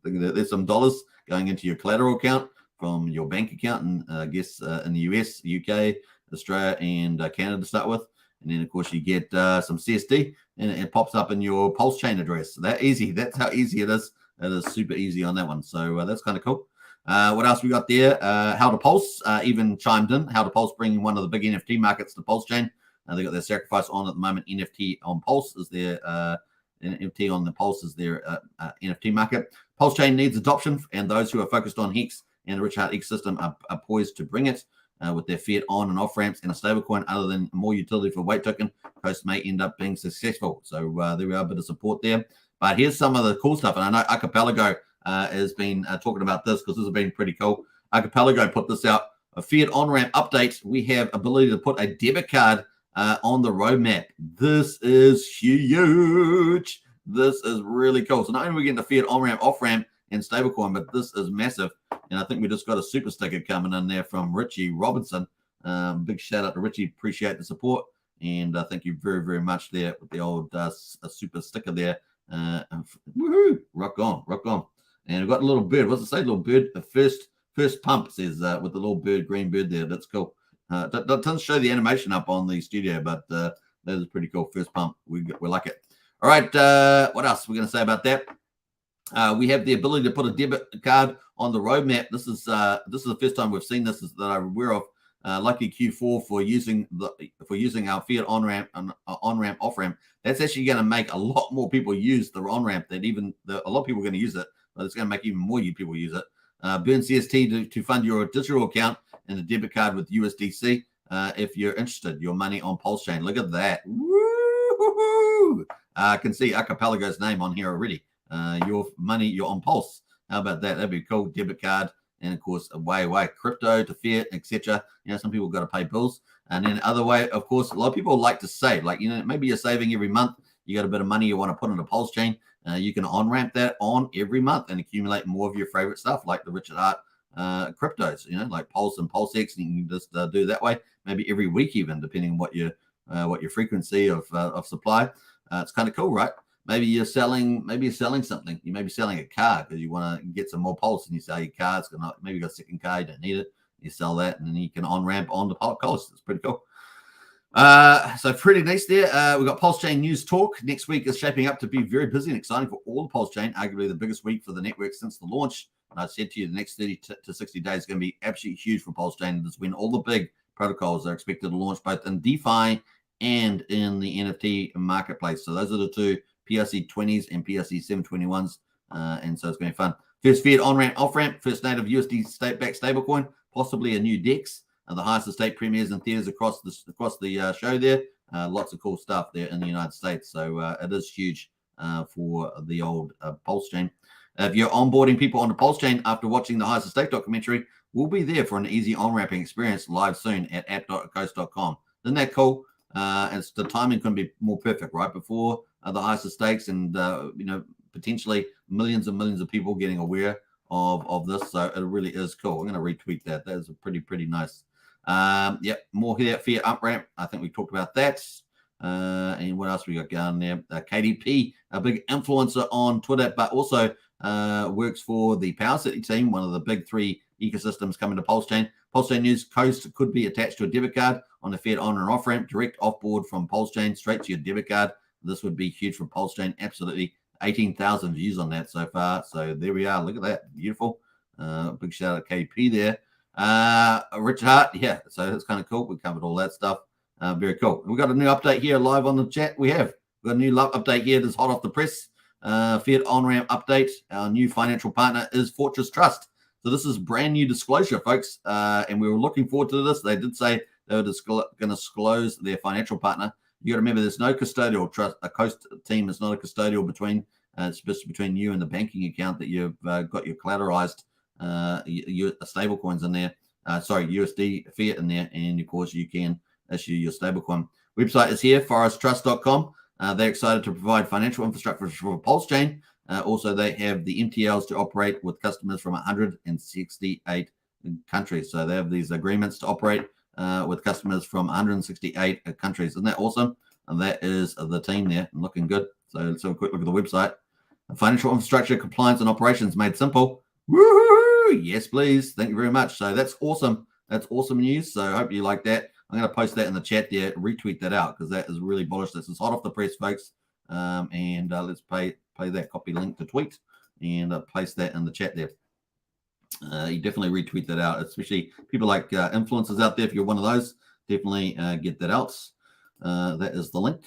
There's some dollars going into your collateral account from your bank account, and I guess in the US, UK, Australia, and Canada to start with. And then, of course, you get some CSD, and it pops up in your Pulsechain address. So that easy. That's how easy it is. It is super easy on that one. So that's kind of cool. What else we got there? How to Pulse even chimed in. How to Pulse bringing one of the big NFT markets to Pulsechain. They got their sacrifice on at the moment. NFT on Pulse is their NFT on the Pulse is their NFT market. Pulsechain needs adoption, and those who are focused on Hex and the Rich Hart ecosystem are poised to bring it with their fiat on and off ramps and a stablecoin other than more utility for weight token. Coast may end up being successful. So there we are, a bit of support there. But here's some of the cool stuff. And I know Archipelago has been talking about this because this has been pretty cool. Archipelago put this out. A fiat on-ramp update. We have ability to put a debit card on the roadmap. This is huge. This is really cool. So not only are we getting the fiat on-ramp, off-ramp, and stablecoin, but this is massive. And I think we just got a super sticker coming in there from Richie Robinson. Big shout out to Richie. Appreciate the support. And thank you very, very much there with the old super sticker there. Woohoo! Rock on, rock on. And we've got a little bird. What's it say? Little bird. The first pump says with the little bird, green bird there. That's cool. That doesn't show the animation up on the studio, but that is pretty cool. First pump. We like it. All right. What else are we going to say about that? We have the ability to put a debit card on the roadmap. This is the first time we've seen this that I'm aware of. Lucky Q4 for using our fiat on ramp and on ramp off ramp. That's actually going to make a lot more people use the on ramp. That a lot of people are going to use it, but it's going to make even more people use it. Burn CST to fund your digital account and a debit card with USDC if you're interested. Your money on Pulsechain. Look at that. Woo-hoo-hoo. I can see Archipelago's name on here already. Your money, you're on Pulse. How about that? That'd be cool. Debit card, and of course, away, crypto to fiat, etc. Some people got to pay bills, and then other way, of course, a lot of people like to save. Like maybe you're saving every month. You got a bit of money you want to put into Pulsechain. You can on ramp that on every month and accumulate more of your favorite stuff, like the Richard Hart cryptos. Like Pulse and PulseX, and you can just do that way. Maybe every week, even depending on what your frequency of supply. It's kind of cool, right? Maybe you're selling something. You may be selling a car because you want to get some more Pulse, and you sell your car. Maybe you got a second car, you don't need it. You sell that, and then you can on ramp on the Pulse. It's pretty cool. So pretty nice there. We've got Pulsechain news talk. Next week is shaping up to be very busy and exciting for all the Pulsechain, arguably the biggest week for the network since the launch. And I said to you, the next 30 to 60 days is going to be absolutely huge for Pulsechain. This is when all the big protocols are expected to launch, both in DeFi and in the NFT marketplace. So those are the two PRC20s and PRC721s. And so it's going to be fun. First fiat on-ramp, off-ramp, first native USD state-backed stablecoin, possibly a new DEX. The highest estate premieres and theaters across the show there. Lots of cool stuff there in the United States. So it is huge for the old Pulsechain. If you're onboarding people on the Pulsechain after watching the highest estate documentary, we'll be there for an easy on-ramping experience live soon at app.coast.com. Isn't that cool? The timing couldn't be more perfect, right? Before the highest stakes and, potentially millions and millions of people getting aware of this. So it really is cool. I'm going to retweet that. That is a pretty nice. More here, fiat up ramp. I think we talked about that. And what else we got going there? KDP, a big influencer on Twitter, but also works for the Power City team, one of the big three ecosystems coming to Pulsechain. Pulsechain news: Coast could be attached to a debit card on the fiat on and off ramp, direct offboard from Pulsechain straight to your debit card. This would be huge for Pulsechain. Absolutely, 18,000 views on that so far. So there we are. Look at that, beautiful. Big shout out to KDP there. Richard Hart, yeah, so that's kind of cool. We covered all that stuff. Very cool. We've got a new update here live on the chat. We've got a new update here that's hot off the press. Fiat on-ramp update. Our new financial partner is Fortress Trust. So this is brand new disclosure, folks, and we were looking forward to this. They did say they were going to disclose their financial partner. You got to remember, there's no custodial trust. A Coast team is not a custodial between. It's just between you and the banking account that you've got your collateralized your stable coins in there. USD fiat in there, and of course you can issue your stablecoin. Website is here, foresttrust.com. They're excited to provide financial infrastructure for Pulsechain. Also, they have the MTLs to operate with customers from 168 countries. So they have these agreements to operate with customers from 168 countries. Isn't that awesome? And that is the team there, looking good. So let's have a quick look at the website. Financial infrastructure, compliance, and operations made simple. Woohoo! Yes, please. Thank you very much. So that's awesome. That's awesome news. So I hope you like that. I'm going to post that in the chat there, retweet that out, because that is really bullish. This is hot off the press, folks. And let's play that copy link to tweet and place that in the chat there. You definitely retweet that out, especially people like influencers out there. If you're one of those, definitely get that out. That is the link.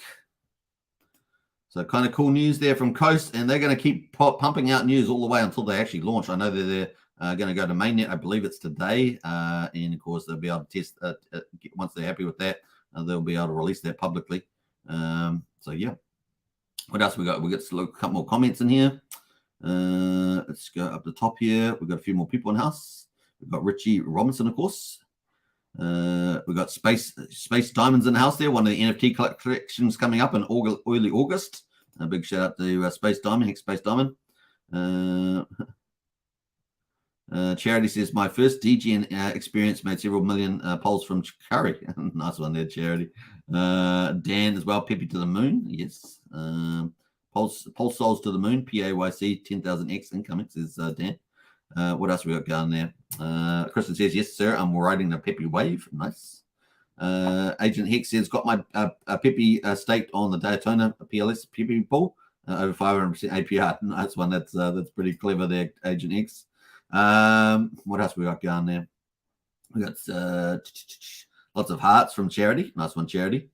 So kind of cool news there from Coast, and they're going to keep pumping out news all the way until they actually launch. I know they're going to go to mainnet. I believe it's today, and of course they'll be able to test once they're happy with that. They'll be able to release that publicly. So yeah, what else we got? We got a couple more comments in here. Let's go up the top here. We've got a few more people in the house. We've got Richie Robinson, of course. We've got Space Diamonds in the house there. One of the NFT collections coming up in early August. A big shout out to Space Diamond, Hex Space Diamond. Charity says, my first DGN experience made several million polls from Curry. Nice one there, Charity. Dan as well, Peppy to the moon. Yes. Pulse Souls to the moon, PAYC 10,000X incoming, says Dan. What else we got going there? Kristen says, yes, sir, I'm riding the Peppy wave. Nice. Agent Hex says, got my Peppy staked on the Daytona PLS Peppy pool, over 500% APR. Nice one. That's pretty clever there, Agent Hex. What else we got going there? We got lots of hearts from Charity. Nice one, Charity.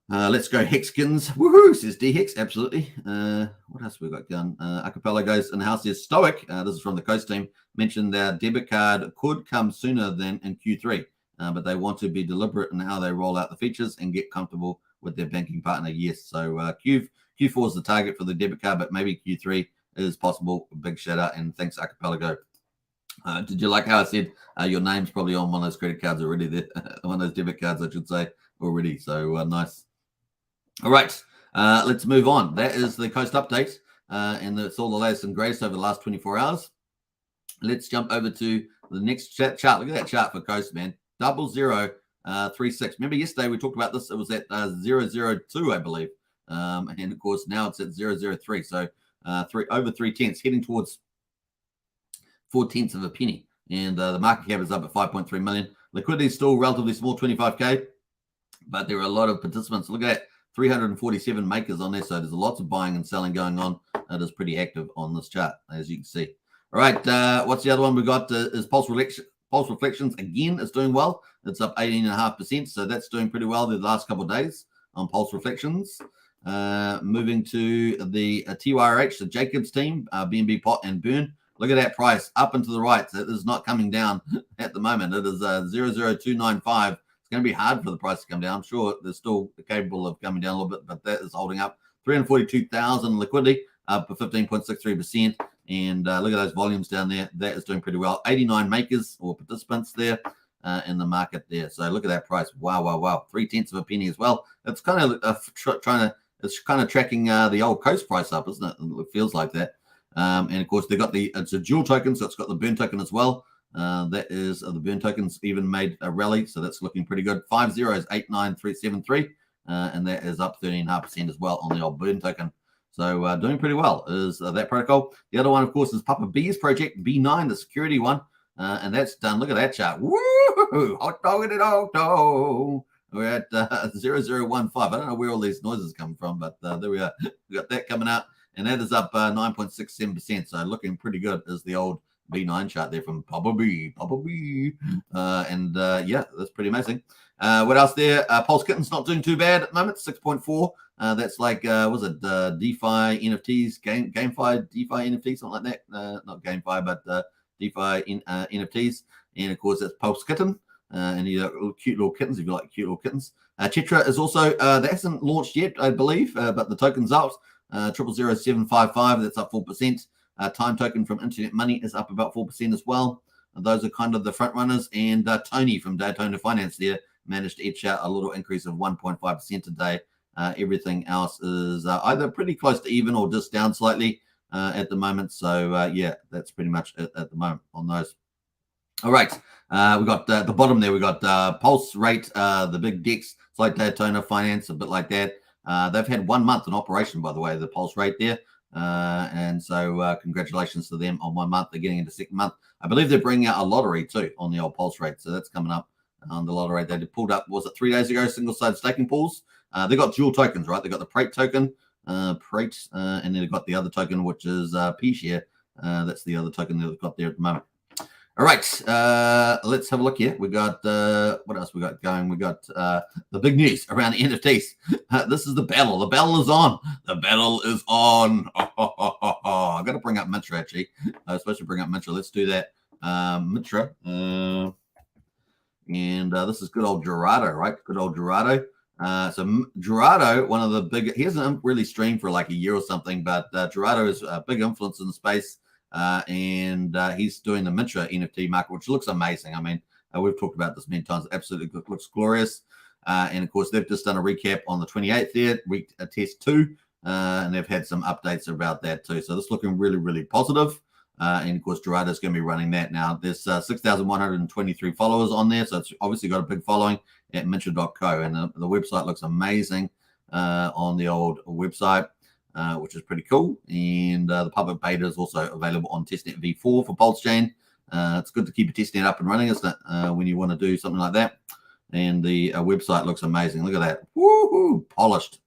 Let's go Hexkins. Woohoo, says D-Hex. Absolutely. What else we got going? Acapella goes in the house. Says Stoic. This is from the Coast team. Mentioned their debit card could come sooner than in Q3, but they want to be deliberate in how they roll out the features and get comfortable with their banking partner. Yes. So Q4 is the target for the debit card, but maybe Q3 is possible. Big shout out and thanks, Acapella. Did you like how I said your name's probably on one of those credit cards already? There, one of those debit cards, I should say, already. So nice. All right, let's move on. That is the Coast update, and that's all the latest and greatest over the last 24 hours. Let's jump over to the next chart. Look at that chart for Coast, man. 0036. Remember yesterday we talked about this? It was at 002, I believe, and of course now it's at 003. So over 3/10, heading towards 4/10 of a penny, and the market cap is up at 5.3 million. Liquidity is still relatively small, 25k, but there are a lot of participants. Look at that. 347 makers on there, so there's lots of buying and selling going on. It is pretty active on this chart, as you can see. All right, what's the other one we got? Is Pulse Reflections. Again, it's doing well. It's up 18.5%, so that's doing pretty well the last couple of days on Pulse Reflections. Moving to the TYRH, the Jacobs team, BNB Pot and Burn. Look at that price up and to the right. It is not coming down at the moment. It is 00295. It's going to be hard for the price to come down. I'm sure they're still capable of coming down a little bit, but that is holding up. 342,000 liquidity, up 15.63%. And look at those volumes down there. That is doing pretty well. 89 makers or participants there in the market there. So look at that price. Wow, wow, wow. 3/10 of a penny as well. It's kind of tracking the old Coast price up, isn't it? It feels like that. And of course, they've got it's a dual token, so it's got the Burn token as well. That is the Burn tokens even made a rally, so that's looking pretty good. 5089373, and that is up 13.5% as well on the old Burn token. So doing pretty well is that protocol. The other one, of course, is Papa B's project, B9, the security one, and that's done. Look at that chart. Woo! Hot dog in it, hot dog. We're at 0015. I don't know where all these noises come from, but there we are. We got that coming out, and that is up 9.67%. So looking pretty good is the old B9 chart there from Papa B. Yeah, that's pretty amazing. What else there? Pulse Kitten's not doing too bad at the moment, 6.4. That's like, was it DeFi NFTs, GameFi DeFi NFTs, something like that. Not GameFi, but DeFi NFTs. And of course, that's Pulse Kitten. And you know, cute little kittens, if you like cute little kittens. Chetra is also, that hasn't launched yet, I believe, but the token's up. 000755, that's up 4%. Time token from Internet Money is up about 4% as well. Those are kind of the front runners. And Tony from Daytona Finance there managed to etch out a little increase of 1.5% today. Everything else is either pretty close to even or just down slightly at the moment. So, yeah, that's pretty much it at the moment on those. All right. We got the bottom there. We got Pulse Rate, the big DEX. It's like Daytona Finance, a bit like that. They've had 1 month in operation, by the way, the Pulse Rate there. And so congratulations to them on 1 month. They're getting into second month. I believe they're bringing out a lottery too on the old Pulse Rate. So that's coming up on the lottery. They pulled up, was it 3 days ago, single-sided staking pools. They got dual tokens, right? They got the Prate token, and then they've got the other token, which is P-Share. That's the other token they've got there at the moment. All right, let's have a look here. We got what else we got going? We got the big news around the NFTs. This is the battle. The battle is on. The battle is on. I got to bring up Mitra actually. I was supposed to bring up Mitra. Let's do that. Mitra, and this is good old Gerardo, right? Good old Gerardo. So Gerardo, one of the big. He hasn't really streamed for like a year or something, but Gerardo is a big influence in the space. And he's doing the Mitra NFT market, which looks amazing. I mean, we've talked about this many times. Absolutely looks glorious. And of course, they've just done a recap on the 28th there, week test 2, and they've had some updates about that too. So this is looking really, really positive. And of course, Gerardo's going to be running that now. There's 6,123 followers on there, so it's obviously got a big following at Mitra.co, and the website looks amazing on the old website. Which is pretty cool. And the public beta is also available on testnet v4 for Pulsechain. It's good to keep a testnet up and running, isn't it, when you want to do something like that. And the website looks amazing. Look at that. Woohoo! Polished.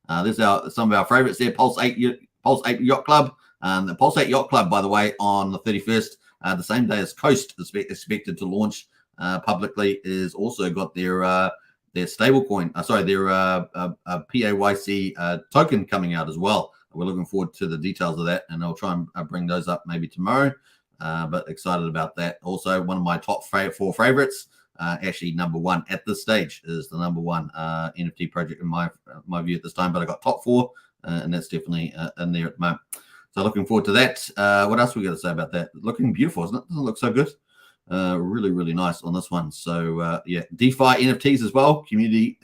There's some of our favorites there. Pulse 8 Yacht Club. The Pulse 8 Yacht Club, by the way, on the 31st, the same day as Coast is expected to launch publicly, is also got their stablecoin, their PAYC token coming out as well. We're looking forward to the details of that, and I'll try and bring those up maybe tomorrow. But excited about that. Also, one of my top 4 favorites, actually number 1 at this stage, is the number 1 NFT project in my view at this time. But I got top 4, and that's definitely in there at the moment. So looking forward to that. What else we got to say about that? Looking beautiful, isn't it? Doesn't it look so good? Really, really nice on this one. So yeah, DeFi NFTs as well, community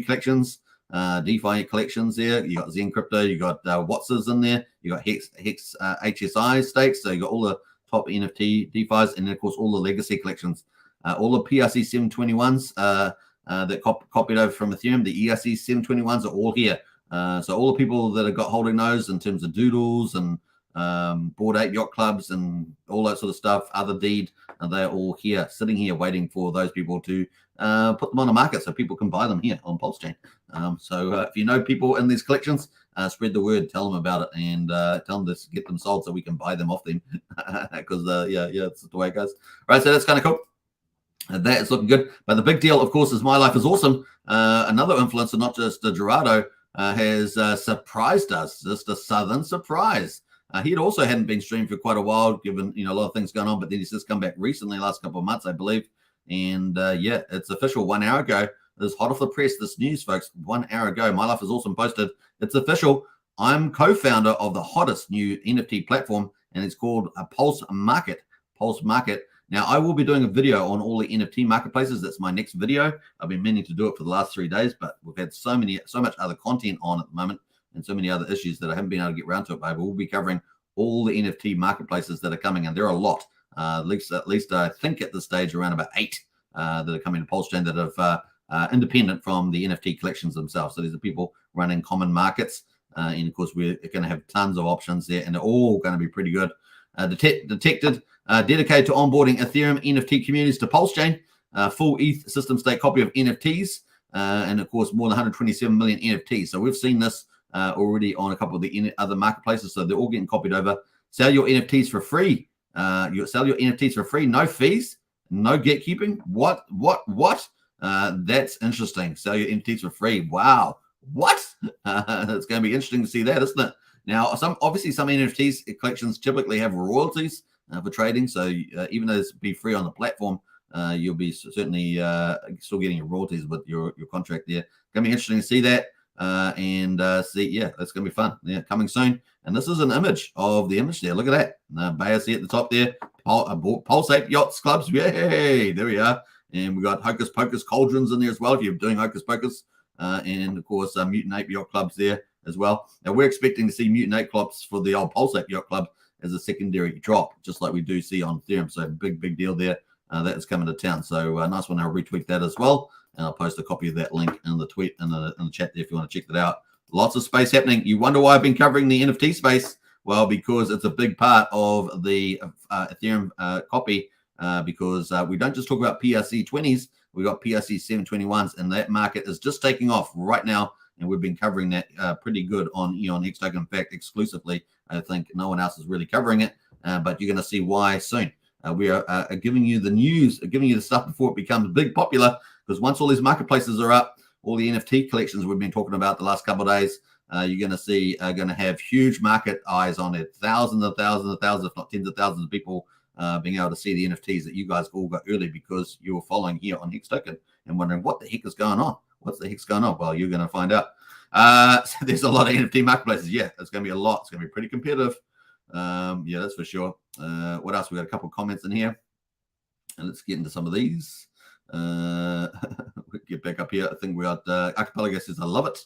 collections, DeFi collections there. You got Zen Crypto, you got Wats's in there, you got Hex HSI stakes. So you got all the top NFT DeFis, and then of course all the legacy collections, all the PRC 721s that copied over from Ethereum. The ERC 721s are all here. So all the people that have got holding those in terms of doodles and Bored Ape Yacht Clubs and all that sort of stuff, other deed, and they're all here, sitting here, waiting for those people to put them on the market so people can buy them here on Pulsechain. So if you know people in these collections, spread the word, tell them about it, and tell them to get them sold so we can buy them off them. Because yeah, that's the way it goes. Right, so that's kind of cool. That is looking good. But the big deal, of course, is My Life is Awesome. Another influencer, not just Gerardo, has surprised us. Just a southern surprise. He also hadn't been streamed for quite a while, given a lot of things going on, but then he's just come back recently, last couple of months, I believe. And yeah, it's official 1 hour ago. It's hot off the press, this news, folks. 1 hour ago, My Life is Awesome posted. It's official. I'm co-founder of the hottest new NFT platform, and it's called Pulse Market. Pulse Market. Now, I will be doing a video on all the NFT marketplaces. That's my next video. I've been meaning to do it for the last 3 days, but we've had so much other content on at the moment, and so many other issues that I haven't been able to get around to it. But we'll be covering all the NFT marketplaces that are coming, and there are a lot. At least I think at this stage around about 8 that are coming to Pulsechain that have independent from the NFT collections themselves. So these are people running common markets, and of course we're going to have tons of options there, and they're all going to be pretty good. Detected, dedicated to onboarding Ethereum NFT communities to Pulsechain, full ETH system state copy of NFTs, and of course more than 127 million NFTs. So we've seen this already on a couple of the other marketplaces, so they're all getting copied over. Sell your NFTs for free. You sell your NFTs for free, no fees, no gatekeeping. What? That's interesting. Sell your NFTs for free. Wow. What? It's going to be interesting to see that, isn't it? Now, some NFTs collections typically have royalties for trading. So even though it's be free on the platform, you'll be certainly still getting your royalties with your contract there. Going to be interesting to see that. And see, yeah, that's going to be fun. Yeah, coming soon. And this is an image of the image there. Look at that. BASC at the top there. Pulse Ape Yachts Clubs. Yay! There we are. And we got Hocus Pocus Cauldrons in there as well if you're doing Hocus Pocus. And of course, Mutant Ape Yacht Clubs there as well. Now we're expecting to see Mutant Ape Clubs for the old Pulse Ape Yacht Club as a secondary drop, just like we do see on Ethereum. So big deal there. That is coming to town. So nice one. I'll retweet that as well. And I'll post a copy of that link in the tweet in the chat there if you want to check that out. Lots of space happening. You wonder why I've been covering the NFT space? Well, because it's a big part of the Ethereum copy, because we don't just talk about PRC 20s. We've got PRC 721s, and that market is just taking off right now. And we've been covering that pretty good on Hex Token. In fact, exclusively, I think no one else is really covering it. But you're going to see why soon. We are giving you the news, giving you the stuff before it becomes big popular, because once all these marketplaces are up, all the NFT collections we've been talking about the last couple of days, you're going to see are going to have huge market eyes on it. Thousands and thousands and thousands, if not tens of thousands of people being able to see the NFTs that you guys all got early because you were following here on Hex Token and wondering what the heck is going on. What's the heck's going on? Well, you're going to find out. So there's a lot of NFT marketplaces. Yeah, it's going to be a lot. It's going to be pretty competitive. Yeah, that's for sure. What else? We got a couple of comments in here. And let's get into some of these. We'll get back up here. I think we got Archipelago says, I love it.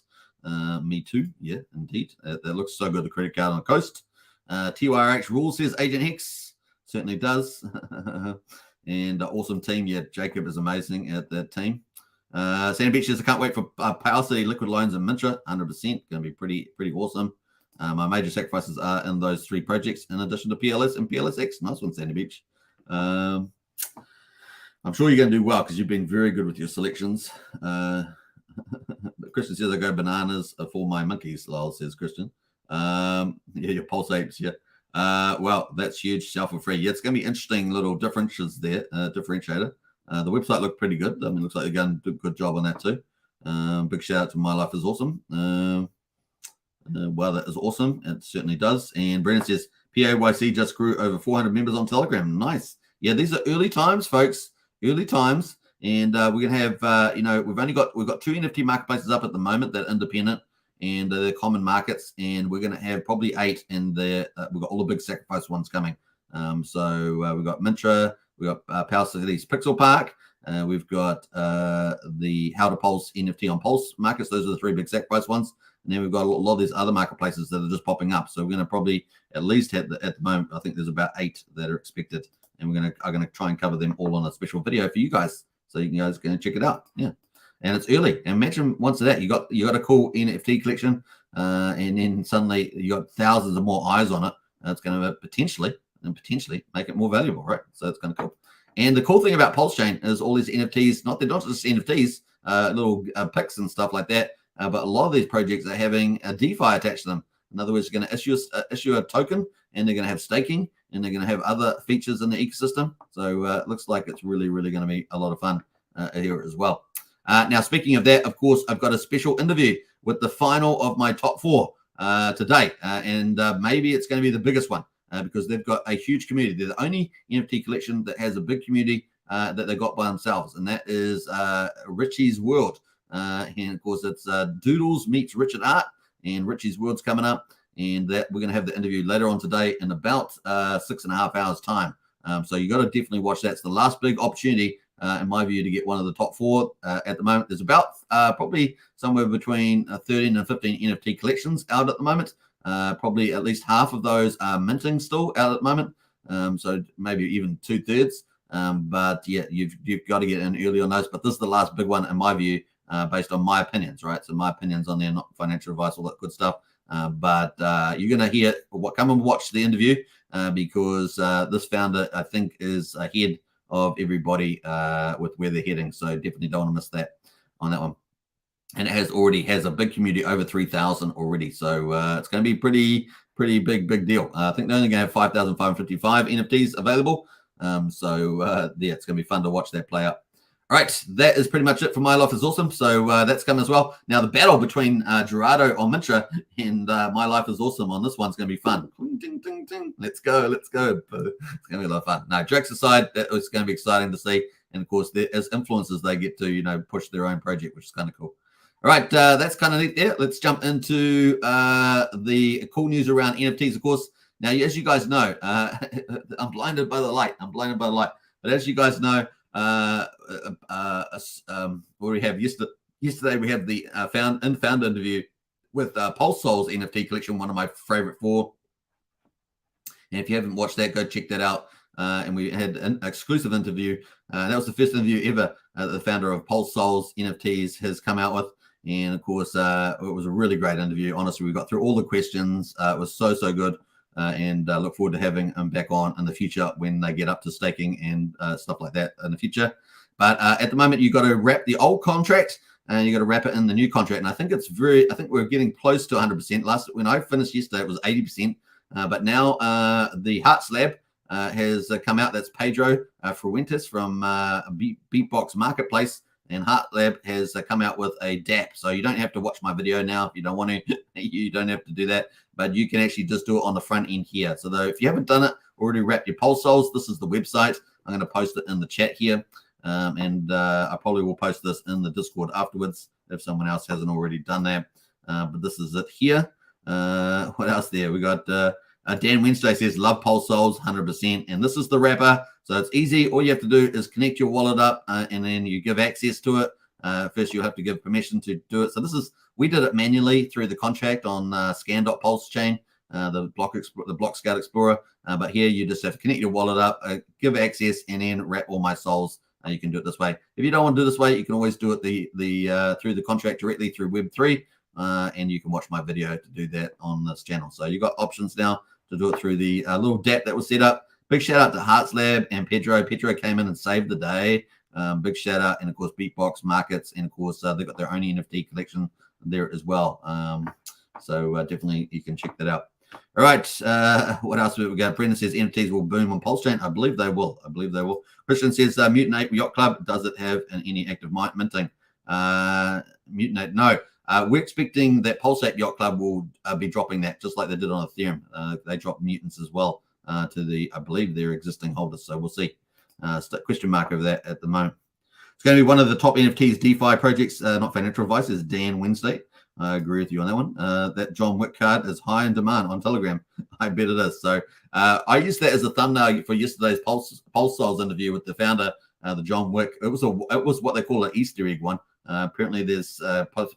Me too. Yeah, indeed. That looks so good. The credit card on the coast. TYRH Rules says Agent Hex. Certainly does. And awesome team. Yeah, Jacob is amazing at that team. Sandy Beach says, I can't wait for Power City, Liquid Loans, and Mintra. 100%. Going to be pretty awesome. My major sacrifices are in those 3 projects, in addition to PLS and PLSX. Nice one, Sandy Beach. I'm sure you're going to do well because you've been very good with your selections. Christian says, I go bananas for my monkeys, lol, says Christian. Yeah, your pulse apes, yeah. Well, that's huge. Shelf for free. Yeah, it's going to be interesting little differences there, differentiator. The website looked pretty good. I mean, it looks like they're going to do a good job on that too. Big shout out to My Life is Awesome. Well, that is awesome. It certainly does. And Brennan says, PAYC just grew over 400 members on Telegram. Nice. Yeah, these are early times, folks. Early times. And we're going to have, we've got 2 NFT marketplaces up at the moment that are independent and they're common markets. And we're going to have probably 8 in there. We've got all the big sacrifice ones coming. So we've got Mintra, we've got Power City's Pixel Park. We've got the How to Pulse NFT on Pulse markets. Those are the 3 big sacrifice ones. And then we've got a lot of these other marketplaces that are just popping up. So we're going to probably at least have at the moment, I think there's about 8 that are expected. And I'm going to try and cover them all on a special video for you guys. So you guys can check it out. Yeah. And it's early. And imagine once of that, you got a cool NFT collection. And then suddenly you got thousands of more eyes on it. It's going to potentially make it more valuable, right? So it's kind of cool. And the cool thing about Pulsechain is all these NFTs, not just NFTs, little pics and stuff like that. But a lot of these projects are having a DeFi attached to them. In other words, you're going to issue a token, and they're going to have staking, and they're going to have other features in the ecosystem. So it looks like it's really, really going to be a lot of fun here as well. Now, speaking of that, of course, I've got a special interview with the final of my top 4 today. And maybe it's going to be the biggest one because they've got a huge community. They're the only NFT collection that has a big community that they got by themselves. And that is Richie's World. And of course, it's Doodles meets Richard Art, and Richie's World's coming up. And that we're going to have the interview later on today in about 6.5 hours time. So you got to definitely watch that. It's the last big opportunity, in my view, to get one of the top 4 at the moment. There's about probably somewhere between 13 and 15 NFT collections out at the moment. Probably at least half of those are minting still out at the moment. So maybe even 2/3. But yeah, you've got to get in early on those. But this is the last big one, in my view, based on my opinions, right? So my opinions on there, not financial advice, all that good stuff. But you're going to hear come and watch the interview because this founder, I think, is ahead of everybody with where they're heading. So definitely don't want to miss that on that one. And it already has a big community, over 3,000 already. So it's going to be pretty big deal. I think they're only going to have 5,555 NFTs available. Yeah, it's going to be fun to watch that play out. All right, that is pretty much it for My Life is Awesome. So that's come as well. Now, the battle between Gerardo on Mintra and My Life is Awesome on this one's going to be fun. Ding, ding, ding. Let's go. It's going to be a lot of fun. Now, jokes aside, it's going to be exciting to see. And, of course, as influencers, they get to, push their own project, which is kind of cool. All right, that's kind of neat there. Let's jump into the cool news around NFTs, of course. Now, as you guys know, I'm blinded by the light. But as you guys know, what we have yesterday, we have the founder interview with Pulse Souls NFT collection, one of my favorite 4. And if you haven't watched that, go check that out. And we had an exclusive interview. That was the first interview ever the founder of Pulse Souls NFTs has come out with. And of course, it was a really great interview. Honestly, we got through all the questions. It was so good. And look forward to having them back on in the future when they get up to staking and stuff like that in the future. But at the moment, you've got to wrap the old contract and you got to wrap it in the new contract. And I think we're getting close to 100%. When I finished yesterday, it was 80%. But now the Heart Slab has come out. That's Pedro Fuentes from Beatbox Marketplace. And HeartLab has come out with a DApp. So you don't have to watch my video now if you don't want to. You don't have to do that. But you can actually just do it on the front end here. So though, if you haven't done it, already wrapped your Pulse Souls, this is the website. I'm going to post it in the chat here. I probably will post this in the Discord afterwards if someone else hasn't already done that. But this is it here. What else there? We got Dan Wednesday says, love Pulse Souls, 100%. And this is the wrapper. So it's easy. All you have to do is connect your wallet up and then you give access to it. First, you'll have to give permission to do it. So this is, we did it manually through the contract on scan.pulsechain, the Block Scout Explorer. But here you just have to connect your wallet up, give access, and then wrap all my souls. You can do it this way. If you don't want to do it this way, you can always do it through the contract directly through Web3. And you can watch my video to do that on this channel. So you've got options now to do it through the little DApp that was set up. Big shout out to HeartLab and Pedro. Pedro came in and saved the day. Big shout out. And of course, Beatbox Markets. And of course, they've got their own NFT collection there as well. So definitely you can check that out. All right. What else have we got? Brendan says NFTs will boom on Pulsechain. I believe they will. Christian says Mutant Ape Yacht Club. Does it have any active minting? Mutant Ape, no. We're expecting that PulseX Yacht Club will be dropping that just like they did on Ethereum. They dropped mutants as well to I believe, their existing holders. So we'll see. Question mark over that at the moment. It's going to be one of the top NFTs DeFi projects, not financial advice, is Dan Wednesday. I agree with you on that one. That John Wick card is high in demand on Telegram. I bet it is. So I used that as a thumbnail for yesterday's Pulse Souls interview with the founder, the John Wick. It was what they call an Easter egg one. Apparently, there's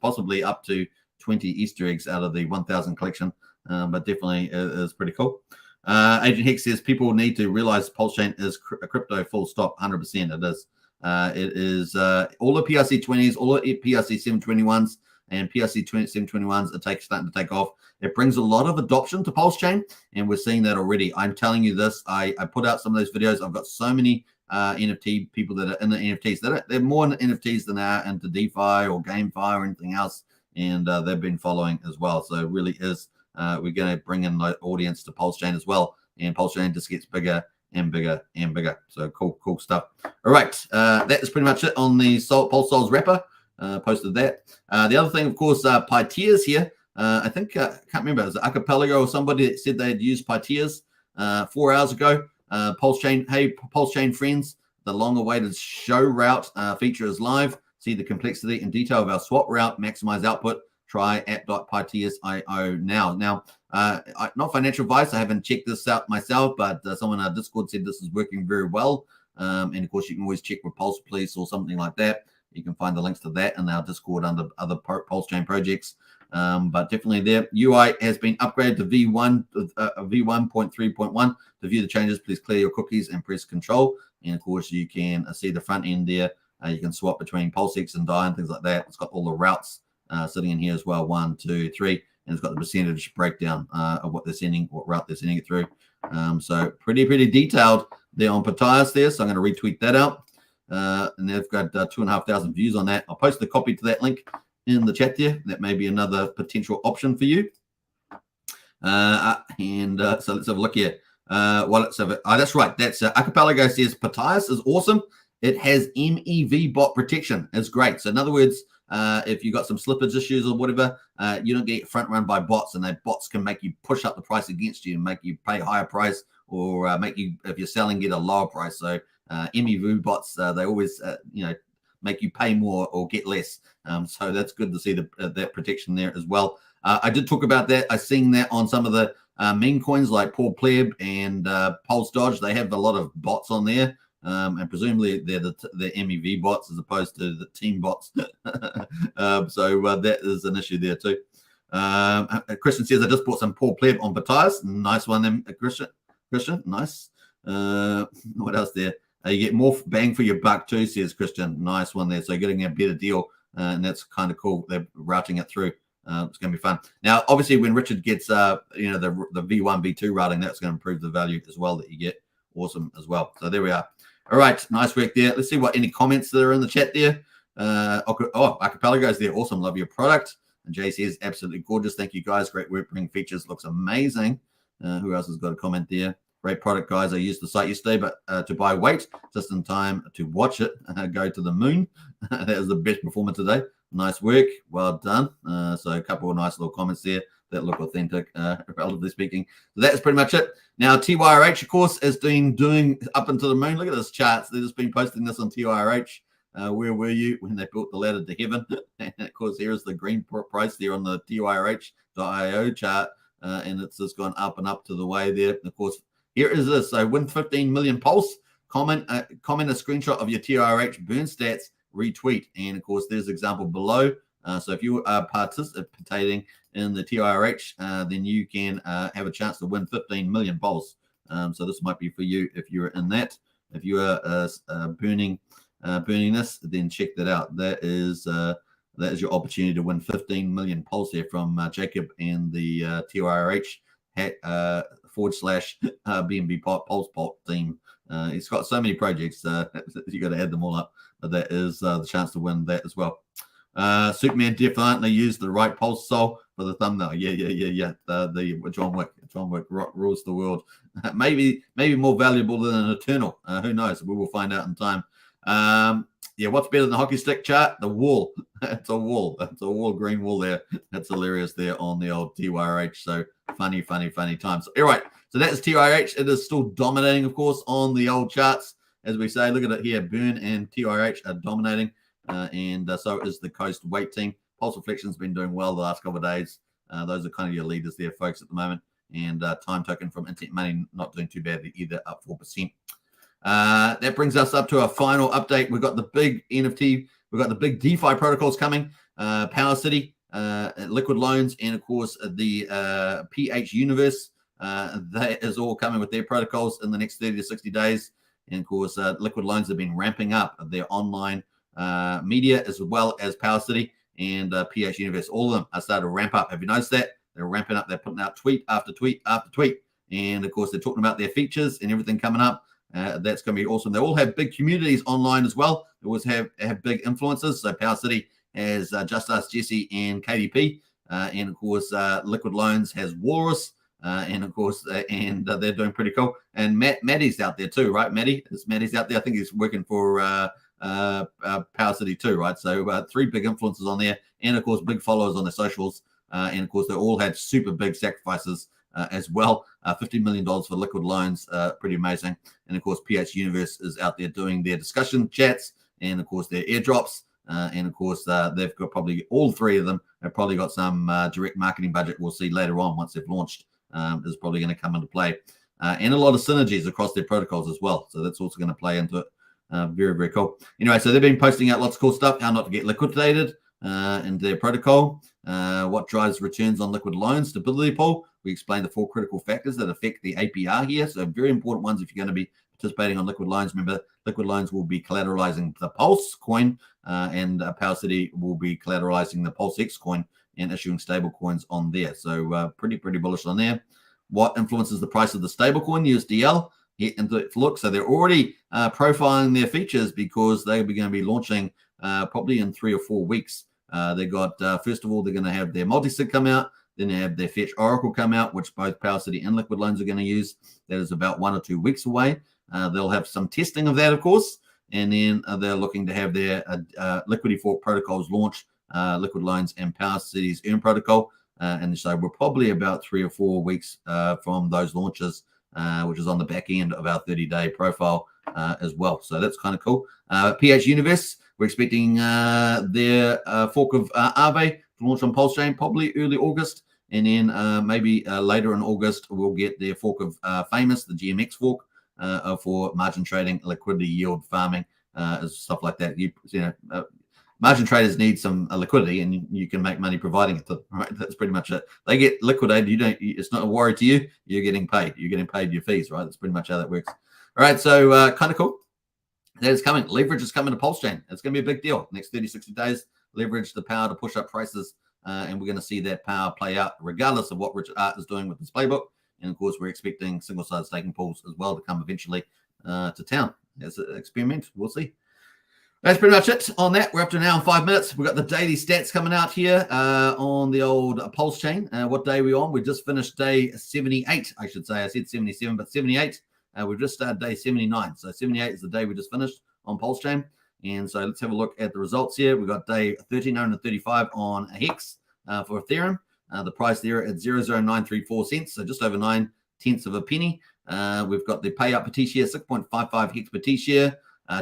possibly up to 20 Easter eggs out of the 1,000 collection, but definitely is pretty cool. Agent Hex says people need to realize Pulsechain is a crypto full stop. 100% it is. It is all the PRC20s, all the PRC 721s, and PRC 721s are starting to take off. It brings a lot of adoption to Pulsechain, and we're seeing that already. I'm telling you this. I put out some of those videos. I've got so many NFT people that are in the NFTs. They're more in NFTs than they are into DeFi or GameFi or anything else, and they've been following as well. So it really is. We're going to bring in the audience to Pulsechain as well, and Pulsechain just gets bigger and bigger and bigger. So cool stuff. All right, that is pretty much it on the Pulse Souls wrapper. Posted that. The other thing, of course, Pyteas here. I think I can't remember. It was Archipelago or somebody that said they had used Pyteas 4 hours ago. Pulsechain, hey Pulsechain friends, the long-awaited show route feature is live. See the complexity and detail of our swap route, maximize output. Try app.pyteas.io now. Now, not financial advice. I haven't checked this out myself, but someone on our Discord said this is working very well. And of course, you can always check with Pulse Police or something like that. You can find the links to that in our Discord under other Pulsechain projects. But definitely there. UI has been upgraded to V1.3.1. To view the changes, please clear your cookies and press Control. And of course, you can see the front end there. You can swap between PulseX and DAI and things like that. It's got all the routes sitting in here as well. 1, 2, 3. And it's got the percentage breakdown of what they're sending, what route they're sending it through. So pretty detailed there on Pyteas there. So I'm going to retweet that out. And they've got 2,500 views on that. I'll post the copy to that link in the chat there. That may be another potential option for you. So let's have a look here. Let's have it. That's right. That's Archipelago says Pyteas is awesome. It has MEV bot protection. It's great. So in other words, if you got some slippage issues or whatever, you don't get front run by bots, and that bots can make you push up the price against you and make you pay a higher price, or make you, if you're selling, get a lower price. So MEV bots, they always make you pay more or get less. So that's good to see that protection there as well. I did talk about that. I've seen that on some of the meme coins like Paul Pleb and Pulse Dodge. They have a lot of bots on there. And presumably they're the MEV bots as opposed to the team bots. So that is an issue there too. Christian says, I just bought some Paul Pleb on Pyteas. Nice one, then, Christian. Nice. What else there? You get more bang for your buck too, says Christian. Nice one there. So you're getting a better deal, and that's kind of cool. They're routing it through. It's going to be fun. Now, obviously, when Richard gets the V1, V2 routing, that's going to improve the value as well that you get. Awesome as well. So there we are. All right, nice work there. Let's see what any comments that are in the chat there. Archipelago's there. Awesome. Love your product. And Jay says, absolutely gorgeous. Thank you, guys. Great work. Bringing features. Looks amazing. Who else has got a comment there? Great product, guys. I used the site yesterday, but to buy weight, just in time to watch it go to the moon. That is the best performer today. Nice work. Well done. So a couple of nice little comments there that look authentic, relatively speaking. So that's pretty much it. Now, TYRH, of course, has been doing up into the moon. Look at this charts. They've just been posting this on TYRH. Where were you when they built the ladder to heaven? And of course, here is the green price there on the TYRH.io chart. And it's just gone up and up to the way there. And of course, here is this. So win 15 million pulse. Comment a screenshot of your TYRH burn stats, retweet. And of course, there's an example below. So if you are participating in the TYRH, then you can have a chance to win 15 million pulse. So this might be for you if you're in that. If you are burning this, then check that out. That is your opportunity to win 15 million pulse here from Jacob and the TYRH /BNB Pulse Pot team. He's got so many projects. You got to add them all up. But that is the chance to win that as well. Superman definitely used the right pulse soul for the thumbnail. Yeah. The John Wick rules the world. maybe more valuable than an Eternal. Who knows? We will find out in time. Yeah, what's better than the hockey stick chart? The wall. It's a wall. It's a wall, green wall there. That's hilarious there on the old TYRH. So funny times. All right. So that's TYRH. It is still dominating, of course, on the old charts. As we say, look at it here. Burn and TYRH are dominating. And so is the Coast Weight team. Pulse Reflection's been doing well the last couple of days. Those are kind of your leaders there, folks, at the moment. And Time Token from Internet Money not doing too badly either, up 4%. That brings us up to our final update. We've got the big NFT. We've got the big DeFi protocols coming. Power City, Liquid Loans, and, of course, the PH Universe. That is all coming with their protocols in the next 30 to 60 days. And, of course, Liquid Loans have been ramping up their online media as well as Power City and PH Universe. All of them are starting to ramp up. Have you noticed that? They're ramping up. They're putting out tweet after tweet after tweet. And, of course, they're talking about their features and everything coming up. That's going to be awesome. They all have big communities online as well. They always have big influencers. So Power City has Just Us, Jesse, and KDP. And, of course, Liquid Loans has Walrus. And, of course, and they're doing pretty cool. And Maddie's out there too, right? Maddie's out there. I think he's working for Power City too, right? So 3 big influencers on there. And, of course, big followers on their socials. And, of course, they all had super big sacrifices as well. $50 million for Liquid Loans, pretty amazing. And, of course, PH Universe is out there doing their discussion chats and, of course, their airdrops. And, of course, they've got probably all 3 of them have probably got some direct marketing budget we'll see later on once they've launched is probably going to come into play. And a lot of synergies across their protocols as well. So that's also going to play into it. Very, very cool. Anyway, so they've been posting out lots of cool stuff, how not to get liquidated in their protocol, what drives returns on Liquid Loans, stability pool. We explained the 4 critical factors that affect the APR here. So very important ones if you're going to be participating on Liquid Loans. Remember, Liquid Loans will be collateralizing the Pulse coin and Power City will be collateralizing the PulseX coin and issuing stable coins on there. So pretty bullish on there. What influences the price of the stable coin? USDL. Look, so they're already profiling their features because they're going to be launching probably in 3 or 4 weeks. They got, first of all, they're going to have their multi-sig come out. Then they have their Fetch Oracle come out, which both Power City and Liquid Loans are going to use. That is about 1 or 2 weeks away. They'll have some testing of that, of course. And then they're looking to have their Liquidity Fork protocols launch, Liquid Loans and Power City's Earn protocol. And so we're probably about 3 or 4 weeks from those launches, which is on the back end of our 30-day profile as well. So that's kind of cool. PH Universe, we're expecting their fork of Aave to launch on Pulsechain probably early August. And then maybe later in August, we'll get their fork of Famous, the GMX fork, for margin trading, liquidity yield farming, stuff like that. Margin traders need some liquidity, and you can make money providing it to them, right? That's pretty much it. They get liquidated. It's not a worry to you. You're getting paid. You're getting paid your fees, right? That's pretty much how that works. All right, so kind of cool. That is coming. Leverage is coming to Pulsechain. It's going to be a big deal. Next 30, 60 days, leverage the power to push up prices, and we're going to see that power play out regardless of what Richard Art is doing with his playbook. And, of course, we're expecting single-sided staking pools as well to come eventually to town as an experiment. We'll see. That's pretty much it on that. We're up to an hour and 5 minutes. We've got the daily stats coming out here on the old Pulsechain. What day are we on? We just finished day 78, I should say. I said 77, but 78. We've just started day 79. So 78 is the day we just finished on Pulsechain. And so let's have a look at the results here. We've got day 1335 on Hex for Ethereum. The price there at 0.0934 cents, so just over 9/10 of a penny. We've got the payout per T-share, 6.55 Hex per T-share.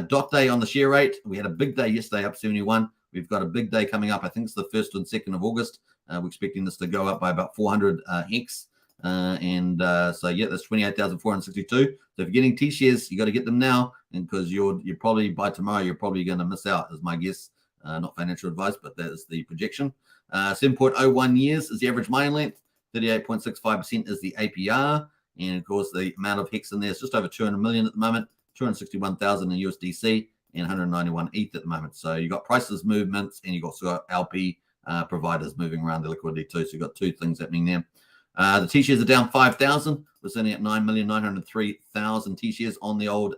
Dot day on the share rate. We had a big day yesterday, up 71. We've got a big day coming up. I think it's the 1st and 2nd of August. We're expecting this to go up by about 400 Hex. So, yeah, that's 28,462. So if you're getting T-shares, you got to get them now, and because you're probably, by tomorrow, you're probably going to miss out, is my guess. Not financial advice, but that is the projection. 7.01 years is the average mining length. 38.65% is the APR. And, of course, the amount of Hex in there is just over 200 million at the moment. 261,000 in USDC and 191 ETH at the moment. So you got prices movements, and you also got LP providers moving around the liquidity too. So you've got two things happening there. The T-shares are down 5,000. We're sitting at 9,903,000 T-shares on the old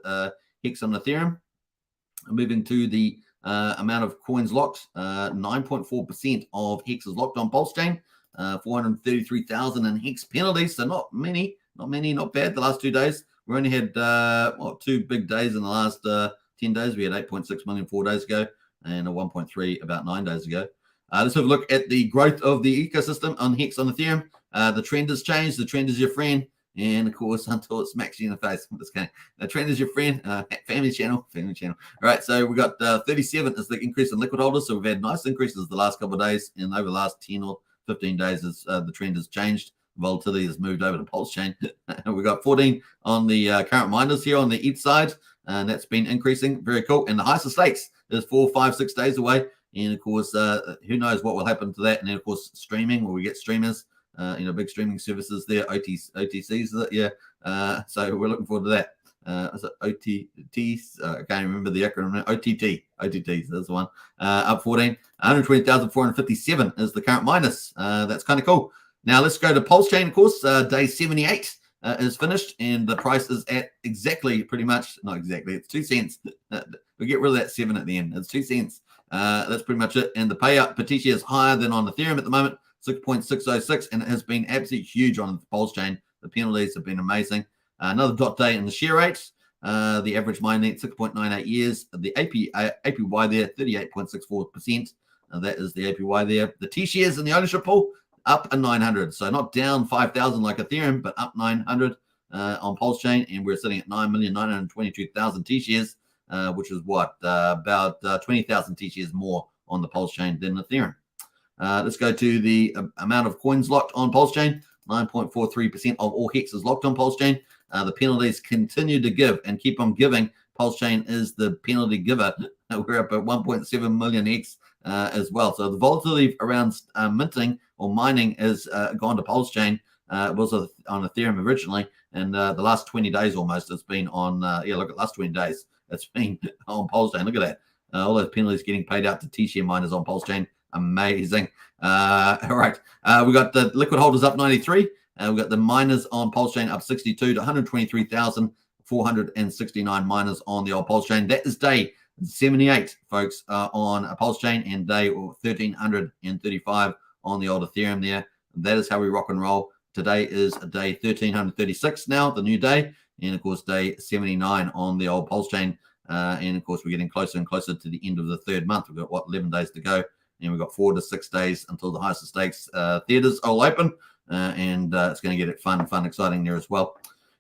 Hex on Ethereum. Moving to the amount of coins locked, 9.4% of Hex is locked on Pulsechain. 433,000 in Hex penalties. So not many, not bad the last 2 days. We only had 2 big days in the last 10 days. We had 8.6 million 4 days ago and a 1.3 about 9 days ago. Let's have a look at the growth of the ecosystem on Hex on Ethereum. The trend has changed. The trend is your friend. And, of course, until it smacks you in the face. I'm just kidding. The trend is your friend. Family channel. All right, so we got 37 is the increase in liquid holders. So we've had nice increases the last couple of days. And over the last 10 or 15 days, the trend has changed. Volatility has moved over to Pulsechain. We've got 14 on the current miners here on the ETH side, and that's been increasing. Very cool. And the highest of stakes is 4, 5, 6 days away. And, of course, who knows what will happen to that. And then, of course, streaming, where we get streamers, big streaming services there, OTCs, yeah. So we're looking forward to that. Is it OTTs? I can't remember the acronym. OTTs, that's the one. Up 14. 120,457 is the current minus. That's kind of cool. Now let's go to Pulsechain, of course. Day 78 is finished, and the price is at not exactly, it's 2 cents. We get rid of that 7 at the end. It's 2 cents. That's pretty much it. And the payout per T-share is higher than on Ethereum at the moment, 6.606, and it has been absolutely huge on Pulsechain. The penalties have been amazing. Another dot day in the share rates. The average mining length, 6.98 years. The APY there, 38.64%. That is the APY there. The T-shares in the ownership pool, up a 900. So not down 5,000 like Ethereum, but up 900 on Pulsechain. And we're sitting at 9,922,000 T-shares, which is about 20,000 T-shares more on the Pulsechain than Ethereum. Let's go to the amount of coins locked on Pulsechain. 9.43% of all Hex is locked on Pulsechain. The penalties continue to give and keep on giving. Pulsechain is the penalty giver. We're up at 1.7 million Hex as well. So the volatility around minting or mining has gone to Pulsechain. It was on Ethereum originally, and the last 20 days almost it's been on. Look at last 20 days. It's been on Pulsechain. Look at that. All those penalties getting paid out to T-share miners on Pulsechain. Amazing. All right. We got the liquid holders up 93. We got the miners on Pulsechain up 62 to 123,469 miners on the old Pulsechain. That is day 78, folks, on a Pulsechain, and day 1,335 on the old Ethereum there. That is how we rock and roll. Today is day 1,336 now, the new day, and, of course, day 79 on the old Pulsechain. And, of course, we're getting closer and closer to the end of the third month. We've got, 11 days to go, and we've got 4 to 6 days until the highest of stakes theaters all open, and it's going to get it fun, exciting there as well.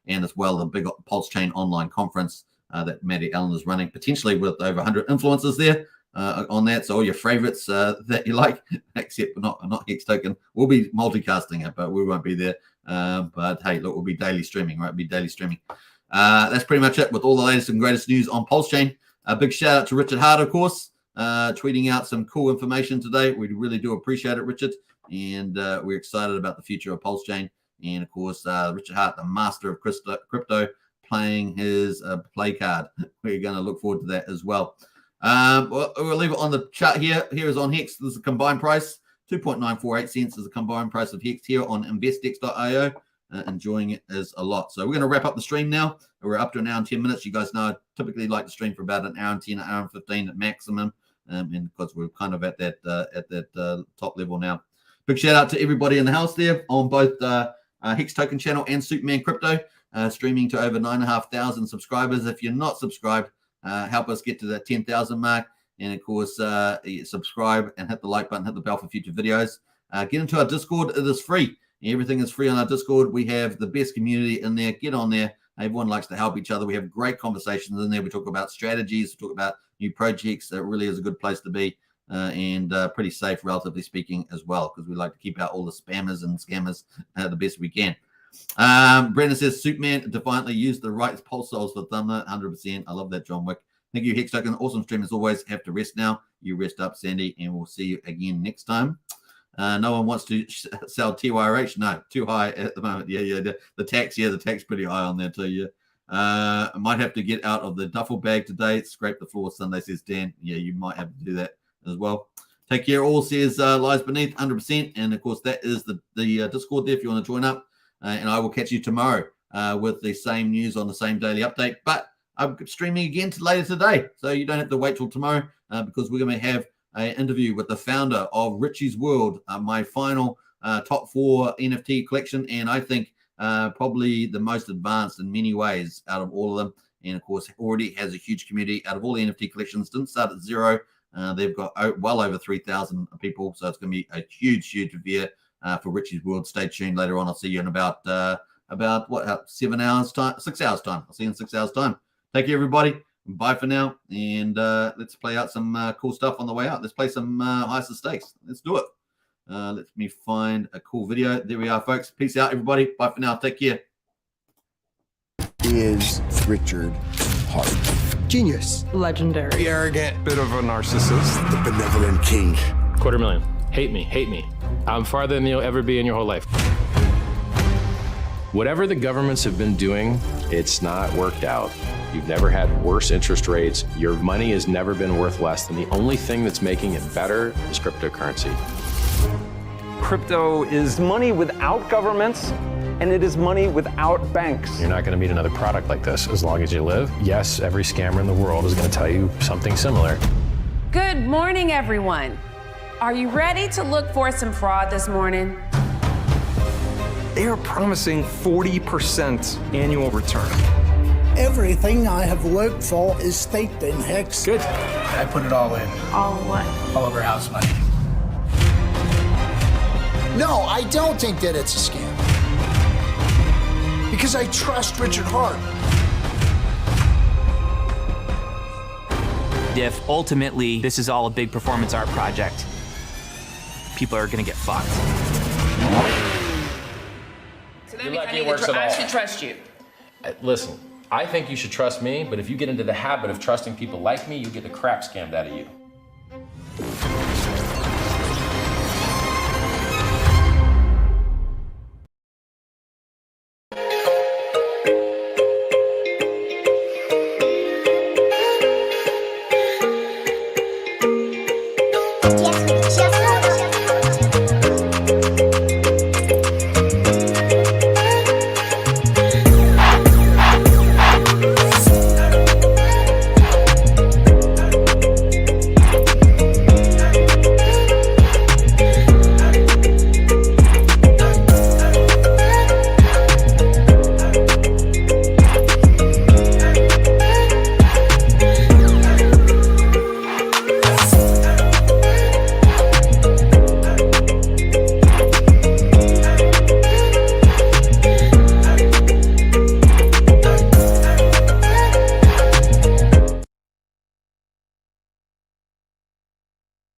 And as well, the big Pulsechain online conference that Maddie Allen is running, potentially with over 100 influencers there on that. So all your favorites that you like, except not Hex Token, we'll be multicasting it, but we won't be there. But hey, look, we'll be daily streaming, right? Be daily streaming. That's pretty much it with all the latest and greatest news on Pulsechain. A big shout out to Richard Hart, of course, tweeting out some cool information today. We really do appreciate it, Richard. And we're excited about the future of Pulsechain. And, of course, Richard Hart, the master of crypto, playing his play card. We're going to look forward to that as well. We'll leave it on the chart here. Here is on Hex. This is a combined price. 2.948 cents is the combined price of Hex here on investx.io. enjoying it as a lot. So we're going to wrap up the stream now. We're up to an hour and 10 minutes. You guys know I typically like to stream for about an hour and 10, an hour and 15 at maximum, and because we're kind of at that top level now. Big shout out to everybody in the house there on both Hex Token channel and Superman Crypto, streaming to over 9,500 subscribers. If you're not subscribed, help us get to that 10,000 mark. And of course, subscribe and hit the like button, hit the bell for future videos. Get into our Discord. It is free. Everything is free on our Discord. We have the best community in there. Get on there. Everyone likes to help each other. We have great conversations in there. We talk about strategies. We talk about new projects. It really is a good place to be, and pretty safe, relatively speaking, as well, because we like to keep out all the spammers and scammers the best we can. Brendan says, Superman defiantly used the right pulse souls for thumbnail. 100%. I love that, John Wick. Thank you, Hex Token. Awesome stream as always. Have to rest now. You rest up, Sandy, and we'll see you again next time. No one wants to sell TYRH. No, too high at the moment. Yeah. The tax pretty high on there too. Yeah. Might have to get out of the duffel bag today. Scrape the floor Sunday, says Dan. Yeah, you might have to do that as well. Take care all, says Lies Beneath, 100%. And of course, that is the Discord there if you want to join up. And I will catch you tomorrow with the same news on the same daily update. But I'm streaming again later today, so you don't have to wait till tomorrow because we're going to have an interview with the founder of Richie's World, my final top 4 NFT collection, and I think probably the most advanced in many ways out of all of them. And of course, already has a huge community out of all the NFT collections. Didn't start at zero. They've got well over 3,000 people, so it's going to be a huge year for Richie's World. Stay tuned later on. I'll see you in about 7 hours time, 6 hours time. I'll see you in 6 hours time. Take care, everybody. Bye for now, and let's play out some cool stuff on the way out. Let's play some Ice and Stakes. Let's do it. Let me find a cool video. There we are, folks. Peace out, everybody. Bye for now. Take care. Is Richard Hart. Genius. Legendary. Arrogant. Bit of a narcissist. The benevolent king. 250,000. Hate me. I'm farther than you'll ever be in your whole life. Whatever the governments have been doing, it's not worked out. You've never had worse interest rates. Your money has never been worth less. And the only thing that's making it better is cryptocurrency. Crypto is money without governments, and it is money without banks. You're not going to meet another product like this as long as you live. Yes, every scammer in the world is going to tell you something similar. Good morning, everyone. Are you ready to look for some fraud this morning? They are promising 40% annual return. Everything I have worked for is staked in Hex. Good. I put it all in. All what? All of our house money. No, I don't think that it's a scam. Because I trust Richard Hart. If ultimately this is all a big performance art project, people are gonna get fucked. So that means I should trust you. Listen, I think you should trust me, but if you get into the habit of trusting people like me, you get the crap scammed out of you.